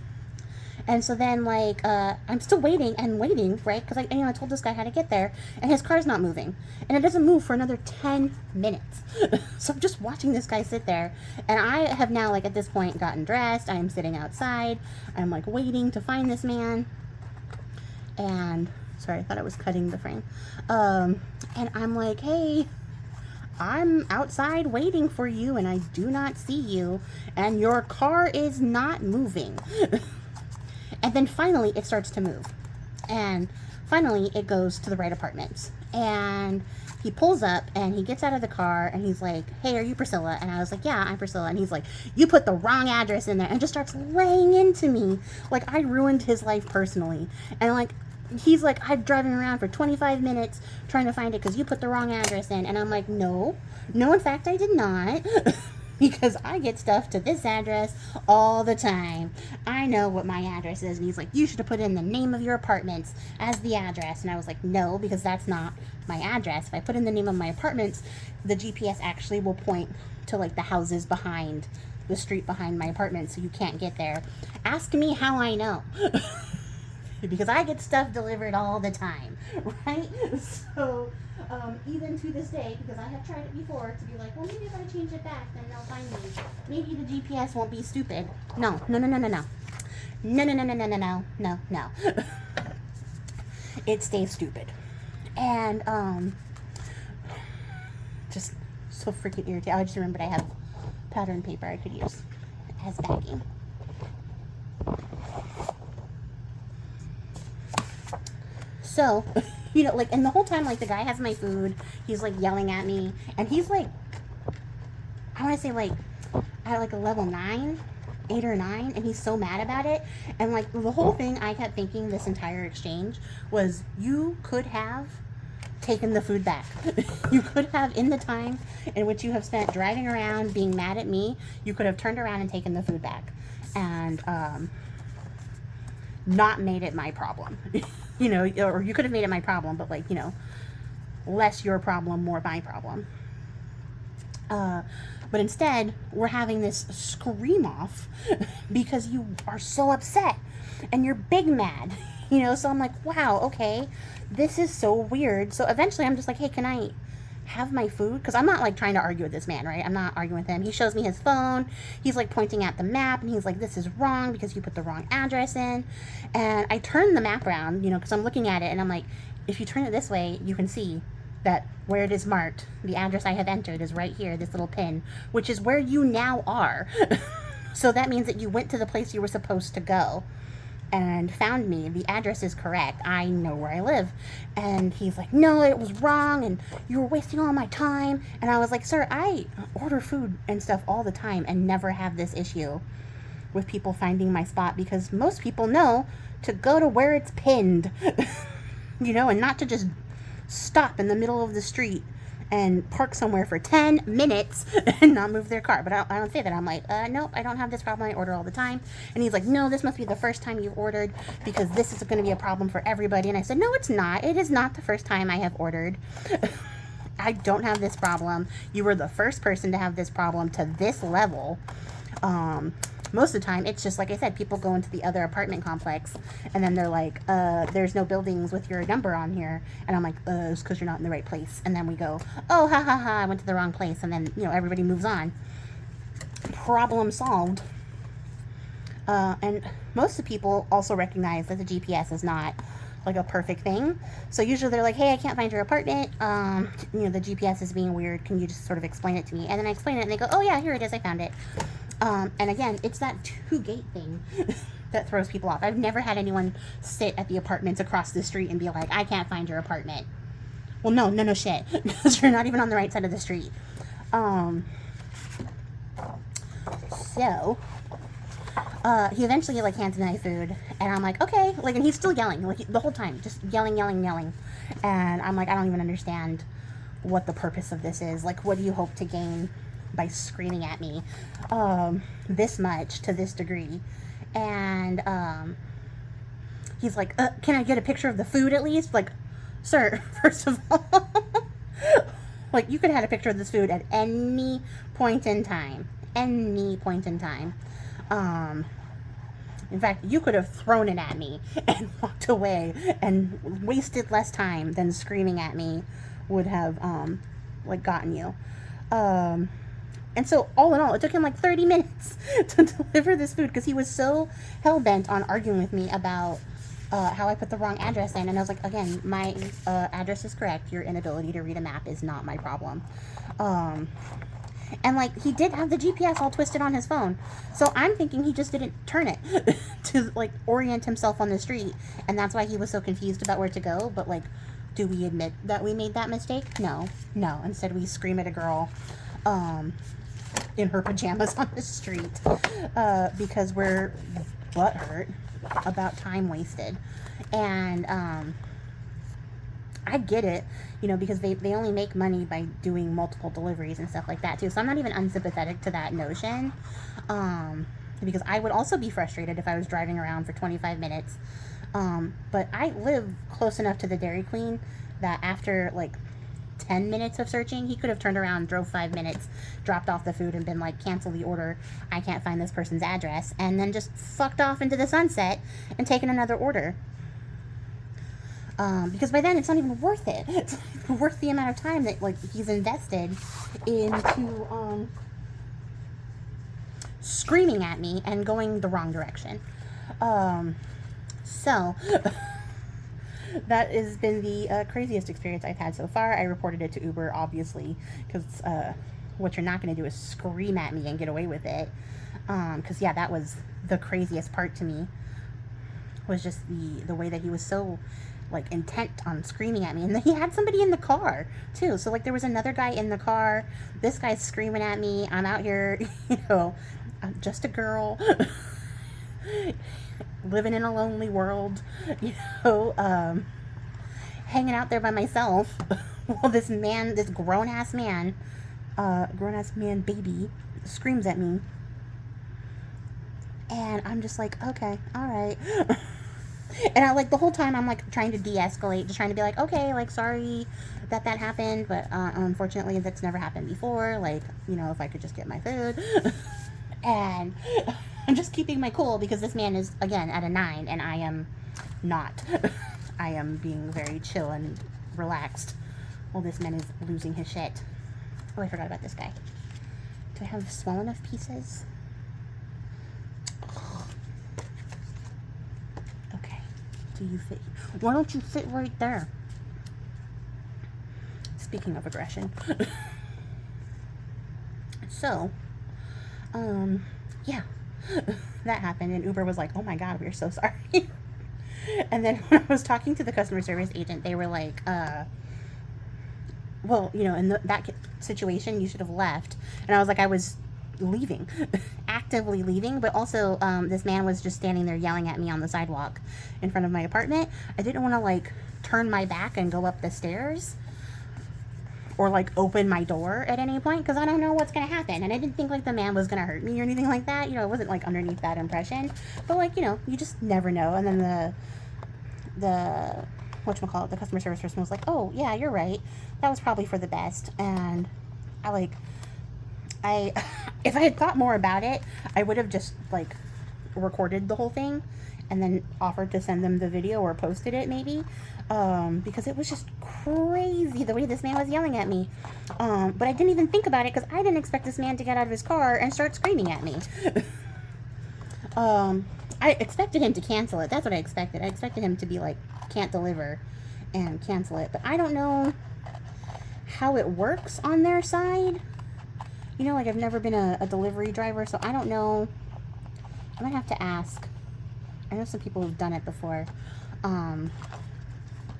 And so then, I'm still waiting and waiting, right? Because I told this guy how to get there, and his car's not moving. And it doesn't move for another 10 minutes. So I'm just watching this guy sit there. And I have now, at this point, gotten dressed. I am sitting outside. I'm, waiting to find this man. And, sorry, I thought I was cutting the frame. And I'm like, hey, I'm outside waiting for you, and I do not see you. And your car is not moving. And then finally it starts to move. And finally it goes to the right apartments. And he pulls up and he gets out of the car and he's like, hey, are you Priscilla? And I was like, yeah, I'm Priscilla. And he's like, you put the wrong address in there, and just starts laying into me. Like I ruined his life personally. And he's like, I'm driving around for 25 minutes trying to find it because you put the wrong address in. And I'm like, no, in fact, I did not. Because I get stuff to this address all the time. I know what my address is. And he's like, you should have put in the name of your apartments as the address. And I was like, no, because that's not my address. If I put in the name of my apartments, the GPS actually will point to the houses behind the street behind my apartment, so you can't get there. Ask me how I know. Because I get stuff delivered all the time, right? So even to this day, because I have tried it before to be like, well, maybe if I change it back, then they'll find me. Maybe the GPS won't be stupid. No. It stays stupid. And just so freaking irritating. I just remembered I have pattern paper I could use as backing. So, and the whole time, the guy has my food, he's, yelling at me, and he's, I want to say, at like a level 9, 8 or 9, and he's so mad about it. And like the whole thing I kept thinking this entire exchange was, you could have taken the food back. You could have, in the time in which you have spent driving around being mad at me, you could have turned around and taken the food back and not made it my problem. You know, or you could have made it my problem, but like, you know, less your problem, more my problem. But instead, we're having this scream off because you are so upset and you're big mad, you know? So I'm like, wow, okay, this is so weird. So eventually I'm just like, hey, can I have my food? Because I'm not like trying to argue with this man, right? I'm not arguing with him. He shows me his phone. He's like pointing at the map and he's like, this is wrong because you put the wrong address in. And I turn the map around, you know, because I'm looking at it and I'm like, if you turn it this way, you can see that where it is marked, the address I have entered is right here, this little pin, which is where you now are. So that means that you went to the place you were supposed to go and found me. The address is correct. I know where I live. And he's like, no, it was wrong and you were wasting all my time. And I was like, sir, I order food and stuff all the time and never have this issue with people finding my spot, because most people know to go to where it's pinned, you know, and not to just stop in the middle of the street and park somewhere for 10 minutes and not move their car. But I don't say that. I'm like, nope, I don't have this problem. I order all the time. And he's like, no, this must be the first time you've ordered because this is going to be a problem for everybody. And I said, no, it's not. It is not the first time I have ordered. I don't have this problem. You were the first person to have this problem to this level. Most of the time, it's just, like I said, people go into the other apartment complex, and then they're like, there's no buildings with your number on here. And I'm like, it's because you're not in the right place. And then we go, oh, ha, ha, ha, I went to the wrong place. And then, you know, everybody moves on. Problem solved. And most of the people also recognize that the GPS is not, like, a perfect thing. So usually they're like, hey, I can't find your apartment. You know, the GPS is being weird. Can you just sort of explain it to me? And then I explain it, and they go, oh, yeah, here it is. I found it. And again, it's that two-gate thing that throws people off. I've never had anyone sit at the apartments across the street and be like, I can't find your apartment. Well, no shit, because you're not even on the right side of the street. So, he eventually, like, hands me my food, and I'm like, okay, like, and he's still yelling, like, the whole time, just yelling, and I'm like, I don't even understand what the purpose of this is. Like, what do you hope to gain by screaming at me this much to this degree? And he's like, can I get a picture of the food at least? Like, sir, first of all, like, you could have had a picture of this food at any point in time. In fact, you could have thrown it at me and walked away and wasted less time than screaming at me would have like gotten you. And so, all in all, it took him like 30 minutes to deliver this food because he was so hell-bent on arguing with me about how I put the wrong address in. And I was like, again, my address is correct. Your inability to read a map is not my problem. And, like, he did have the GPS all twisted on his phone. So I'm thinking he just didn't turn it to, like, orient himself on the street. And that's why he was so confused about where to go. But, like, do we admit that we made that mistake? No. Instead, we scream at a girl in her pajamas on the street because we're butthurt about time wasted. And I get it, you know, because they only make money by doing multiple deliveries and stuff like that too. So I'm not even unsympathetic to that notion, because I would also be frustrated if I was driving around for 25 minutes. But I live close enough to the Dairy Queen that after like 10 minutes of searching, he could have turned around, drove 5 minutes, dropped off the food, and been like, cancel the order, I can't find this person's address, and then just fucked off into the sunset and taken another order. Because by then it's not even worth it. It's not worth the amount of time that, like, he's invested into screaming at me and going the wrong direction. So that has been the craziest experience I've had so far. I reported it to Uber, obviously, because what you're not going to do is scream at me and get away with it. Because, yeah, that was the craziest part to me, was just the way that he was so like intent on screaming at me. And then he had somebody in the car too. So like there was another guy in the car. This guy's screaming at me. I'm out here, you know, I'm just a girl living in a lonely world, you know, hanging out there by myself. Well, this man, this grown-ass man baby screams at me. And I'm just like, okay, all right. And I, like, the whole time I'm like trying to de-escalate, just trying to be like, okay, like, sorry that happened, but unfortunately that's never happened before. Like, you know, if I could just get my food. And I'm just keeping my cool because this man is, again, at a 9 and I am not. I am being very chill and relaxed while this man is losing his shit. Oh, I forgot about this guy. Do I have small enough pieces? Okay. Do you fit? Why don't you fit right there? Speaking of aggression. So, yeah. That happened, and Uber was like, oh my god, we're so sorry. And then when I was talking to the customer service agent, they were like, well, you know, in that situation, you should have left. And I was like, I was leaving, actively leaving, but also this man was just standing there yelling at me on the sidewalk in front of my apartment. I didn't want to, like, turn my back and go up the stairs or, like, open my door at any point because I don't know what's going to happen. And I didn't think, like, the man was going to hurt me or anything like that. You know, it wasn't, like, underneath that impression. But, like, you know, you just never know. And then the whatchamacallit, the customer service person was like, oh, yeah, you're right. That was probably for the best. And if I had thought more about it, I would have just, like, recorded the whole thing and then offered to send them the video or posted it maybe. Because it was just crazy the way this man was yelling at me. But I didn't even think about it because I didn't expect this man to get out of his car and start screaming at me. I expected him to cancel it. That's what I expected. I expected him to be like, can't deliver and cancel it. But I don't know how it works on their side. You know, like, I've never been a delivery driver, so I don't know. I might have to ask. I know some people who've done it before.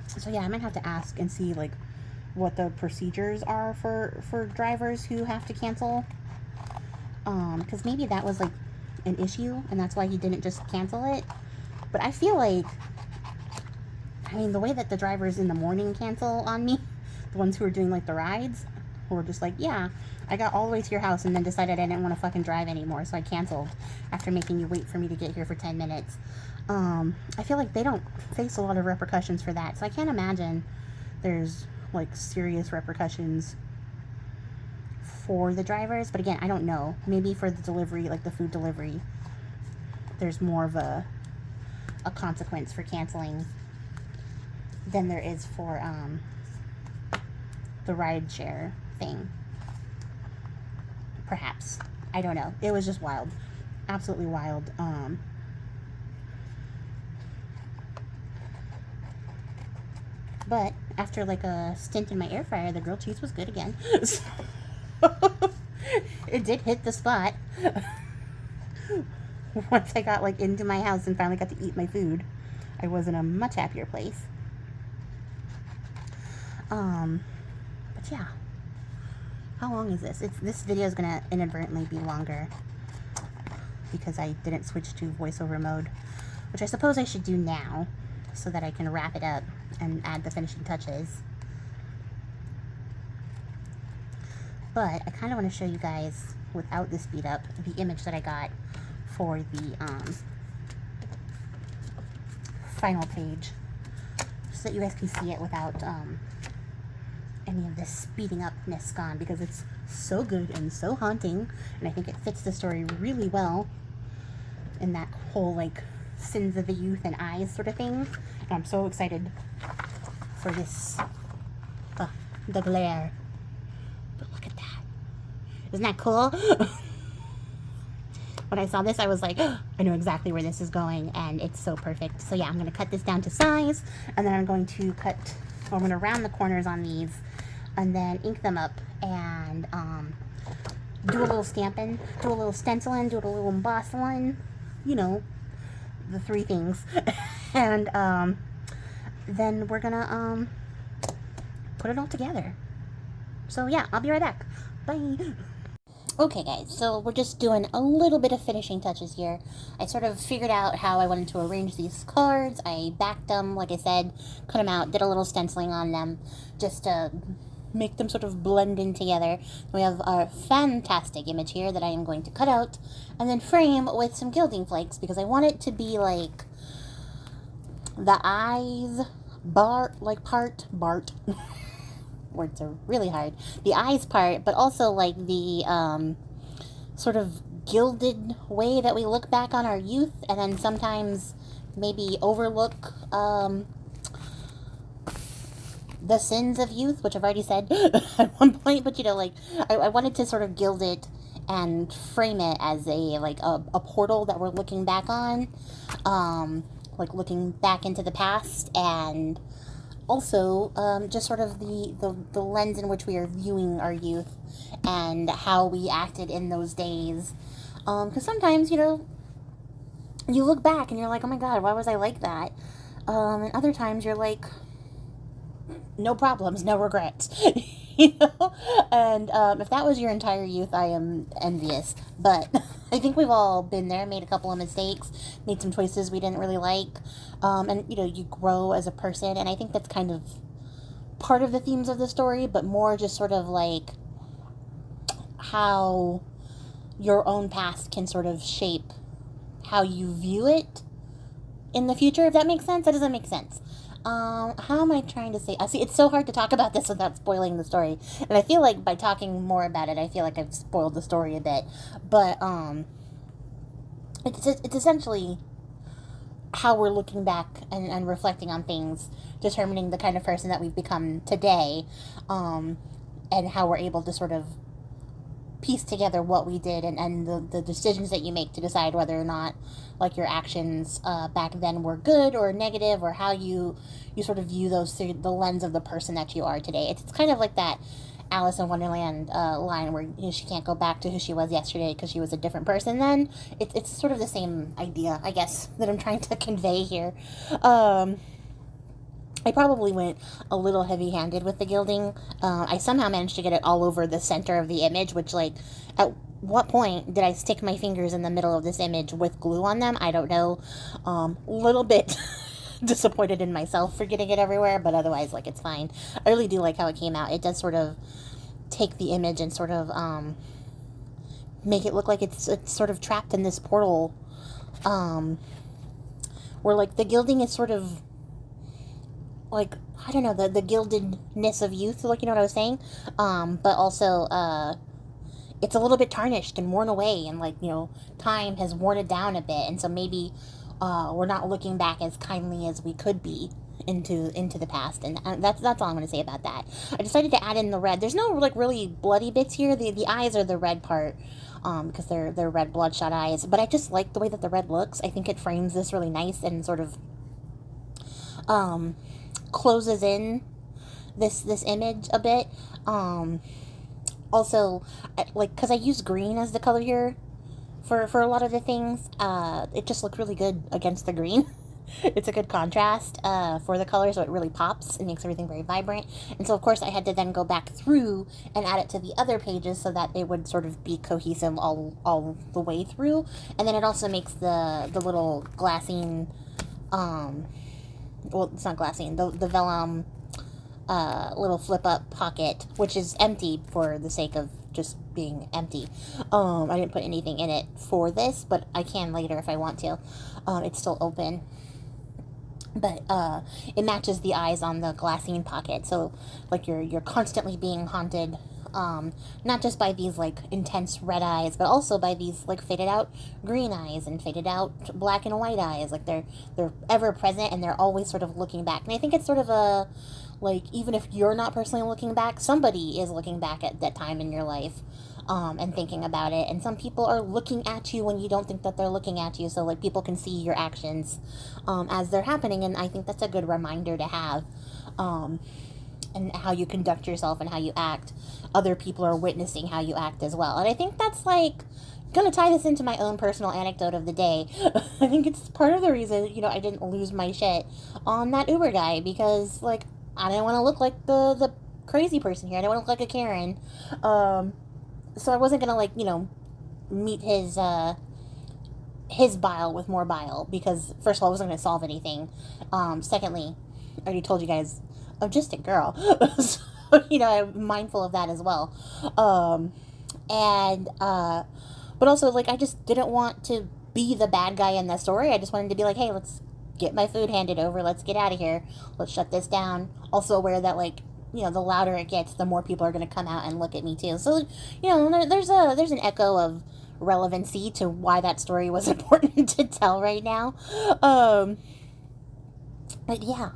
So yeah, I might have to ask and see, like, what the procedures are for drivers who have to cancel. Because maybe that was, like, an issue, and that's why he didn't just cancel it. But I feel like, I mean, the way that the drivers in the morning cancel on me, the ones who are doing, like, the rides, who are just like, yeah, I got all the way to your house and then decided I didn't want to fucking drive anymore, so I canceled after making you wait for me to get here for 10 minutes. I feel like they don't face a lot of repercussions for that, so I can't imagine there's, like, serious repercussions for the drivers. But again, I don't know. Maybe for the delivery, like the food delivery, there's more of a consequence for canceling than there is for the ride share thing. Perhaps. I don't know. It was just wild. Absolutely wild. But after, like, a stint in my air fryer, the grilled cheese was good again. So it did hit the spot. Once I got, like, into my house and finally got to eat my food, I was in a much happier place. But yeah. How long is this? This video is gonna inadvertently be longer because I didn't switch to voiceover mode, which I suppose I should do now so that I can wrap it up and add the finishing touches. But I kind of want to show you guys, without the speed up, the image that I got for the final page, so that you guys can see it without any of this speeding upness gone, because it's so good and so haunting, and I think it fits the story really well in that whole, like, sins of the youth and eyes sort of thing. And I'm so excited for this, the glare. But look at that. Isn't that cool? When I saw this, I was like, oh, I know exactly where this is going, and it's so perfect. So yeah, I'm going to cut this down to size, and then I'm going to I'm going to round the corners on these, and then ink them up, and do a little stamping, do a little stenciling, do a little embossing, you know, the three things. And then we're gonna put it all together. So yeah, I'll be right back. Bye. Okay guys, so we're just doing a little bit of finishing touches here. I sort of figured out how I wanted to arrange these cards. I backed them, like I said, cut them out, did a little stenciling on them, just to make them sort of blend in together. We have our fantastic image here that I am going to cut out and then frame with some gilding flakes, because I want it to be like the eyes, part, words are really hard, the eyes part, but also like the sort of gilded way that we look back on our youth, and then sometimes maybe overlook the sins of youth, which I've already said at one point, but you know, like I wanted to sort of gild it and frame it as a portal that we're looking back on, like looking back into the past, and also just sort of the lens in which we are viewing our youth and how we acted in those days. Because sometimes, you know, you look back and you're like, oh my god, why was I like that? And other times you're like, no problems, no regrets. You know? And if that was your entire youth, I am envious. But I think we've all been there, made a couple of mistakes, made some choices we didn't really like. And, you know, you grow as a person. And I think that's kind of part of the themes of the story, but more just sort of like how your own past can sort of shape how you view it in the future, if that makes sense. That doesn't make sense. How am I trying to say? See, it's so hard to talk about this without spoiling the story, and I feel like by talking more about it, I feel like I've spoiled the story a bit. But it's essentially how we're looking back and reflecting on things, determining the kind of person that we've become today, and how we're able to sort of piece together what we did and the decisions that you make to decide whether or not like your actions back then were good or negative, or how you sort of view those through the lens of the person that you are today. It's kind of like that Alice in Wonderland line where, you know, she can't go back to who she was yesterday because she was a different person then. It's sort of the same idea, I guess, that I'm trying to convey here. I probably went a little heavy-handed with the gilding. I somehow managed to get it all over the center of the image, which, like, at what point did I stick my fingers in the middle of this image with glue on them? I don't know. Little bit disappointed in myself for getting it everywhere, but otherwise, like, it's fine. I really do like how it came out. It does sort of take the image and sort of make it look like it's sort of trapped in this portal, where, like, the gilding is sort of like, I don't know, the gildedness of youth, like, you know what I was saying? But also, it's a little bit tarnished and worn away, and, like, you know, time has worn it down a bit, and so maybe, we're not looking back as kindly as we could be into the past, and that's all I'm going to say about that. I decided to add in the red. There's no, like, really bloody bits here. The eyes are the red part, because they're red bloodshot eyes, but I just like the way that the red looks. I think it frames this really nice and sort of, closes in this image a bit. Also, like, because I use green as the color here for a lot of the things, it just looked really good against the green. It's a good contrast for the color, so it really pops and makes everything very vibrant. And so, of course, I had to then go back through and add it to the other pages so that it would sort of be cohesive all the way through. And then it also makes the little glassine, well, it's not glassine, the vellum little flip-up pocket, which is empty for the sake of just being empty. I didn't put anything in it for this, but I can later if I want to. It's still open. But it matches the eyes on the glassine pocket, so, like, you're constantly being haunted, not just by these, like, intense red eyes, but also by these, like, faded out green eyes and faded out black and white eyes. Like, they're ever present, and they're always sort of looking back. And I think it's sort of a, like, even if you're not personally looking back, somebody is looking back at that time in your life, and thinking about it. And some people are looking at you when you don't think that they're looking at you, so, like, people can see your actions as they're happening, and I think that's a good reminder to have, and how you conduct yourself and how you act. Other people are witnessing how you act as well, and I think that's, like, gonna tie this into my own personal anecdote of the day. I think it's part of the reason, I didn't lose my shit on that Uber guy, because, like, I didn't want to look like the crazy person here. I didn't want to look like a Karen. So I wasn't gonna, like, meet his bile with more bile, because first of all, I wasn't gonna solve anything. Secondly, I already told you guys, I'm just a girl. So, I'm mindful of that as well. But also, like, I just didn't want to be the bad guy in the story. I just wanted to be like, hey, let's get my food handed over. Let's get out of here. Let's shut this down. Also aware that, like, the louder it gets, the more people are going to come out and look at me too. So, there's an echo of relevancy to why that story was important to tell right now. But yeah,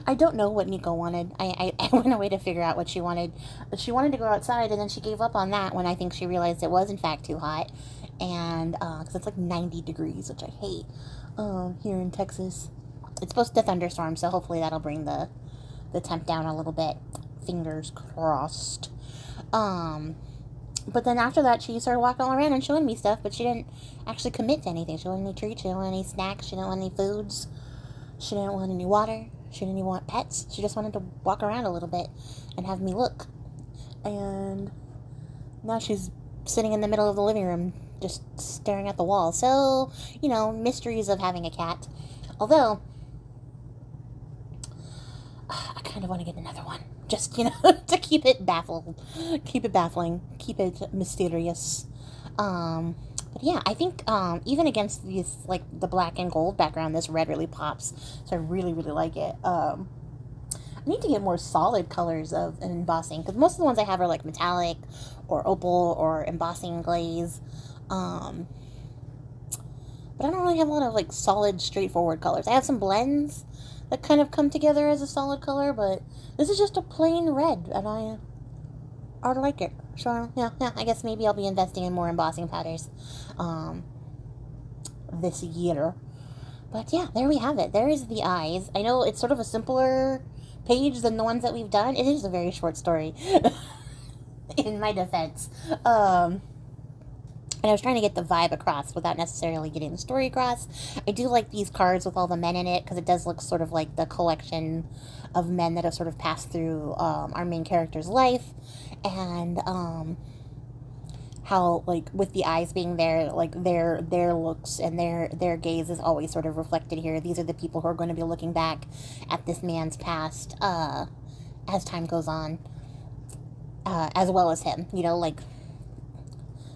I don't know what Nico wanted. I went away to figure out what she wanted. She wanted to go outside, and then she gave up on that when I think she realized it was in fact too hot. And because it's like 90 degrees, which I hate here in Texas. It's supposed to thunderstorm, so hopefully that'll bring the temp down a little bit. Fingers crossed. But then after that, she started walking all around and showing me stuff, but she didn't actually commit to anything. She didn't want any treats, she didn't want any snacks, she didn't want any foods, she didn't want any water, she didn't even want pets. She just wanted to walk around a little bit and have me look. And now she's sitting in the middle of the living room, just staring at the wall. So, mysteries of having a cat. Although, I kind of want to get another one. Just, to keep it baffled. Keep it baffling. Keep it mysterious. But yeah, I think even against these, like, the black and gold background, this red really pops. So I really, really like it. I need to get more solid colors of an embossing, because most of the ones I have are, like, metallic or opal or embossing glaze. But I don't really have a lot of, like, solid, straightforward colors. I have some blends that kind of come together as a solid color, but this is just a plain red, and I like it. So, yeah, I guess maybe I'll be investing in more embossing powders this year. But yeah, there we have it. There is the eyes. I know it's sort of a simpler page than the ones that we've done. It is a very short story, in my defense. And I was trying to get the vibe across without necessarily getting the story across. I do like these cards with all the men in it, because it does look sort of like the collection of men that have sort of passed through our main character's life. And how, like, with the eyes being there, like, their looks and their gaze is always sort of reflected here. These are the people who are going to be looking back at this man's past as time goes on, as well as him. Like,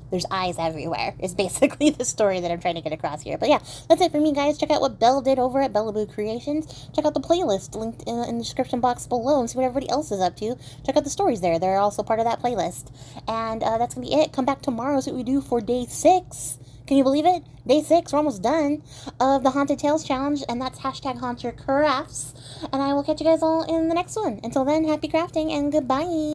there's eyes everywhere is basically the story that I'm trying to get across here. But yeah, that's it for me, guys. Check out what Belle did over at Bellaboo Creations. Check out the playlist linked in the description box below and see what everybody else is up to. Check out the stories there. They're also part of that playlist. And that's going to be it. Come back tomorrow, see what we do for day 6. Can you believe it? Day 6, we're almost done, of the Haunted Tales Challenge, and that's #HauntYourCrafts. And I will catch you guys all in the next one. Until then, happy crafting and goodbye.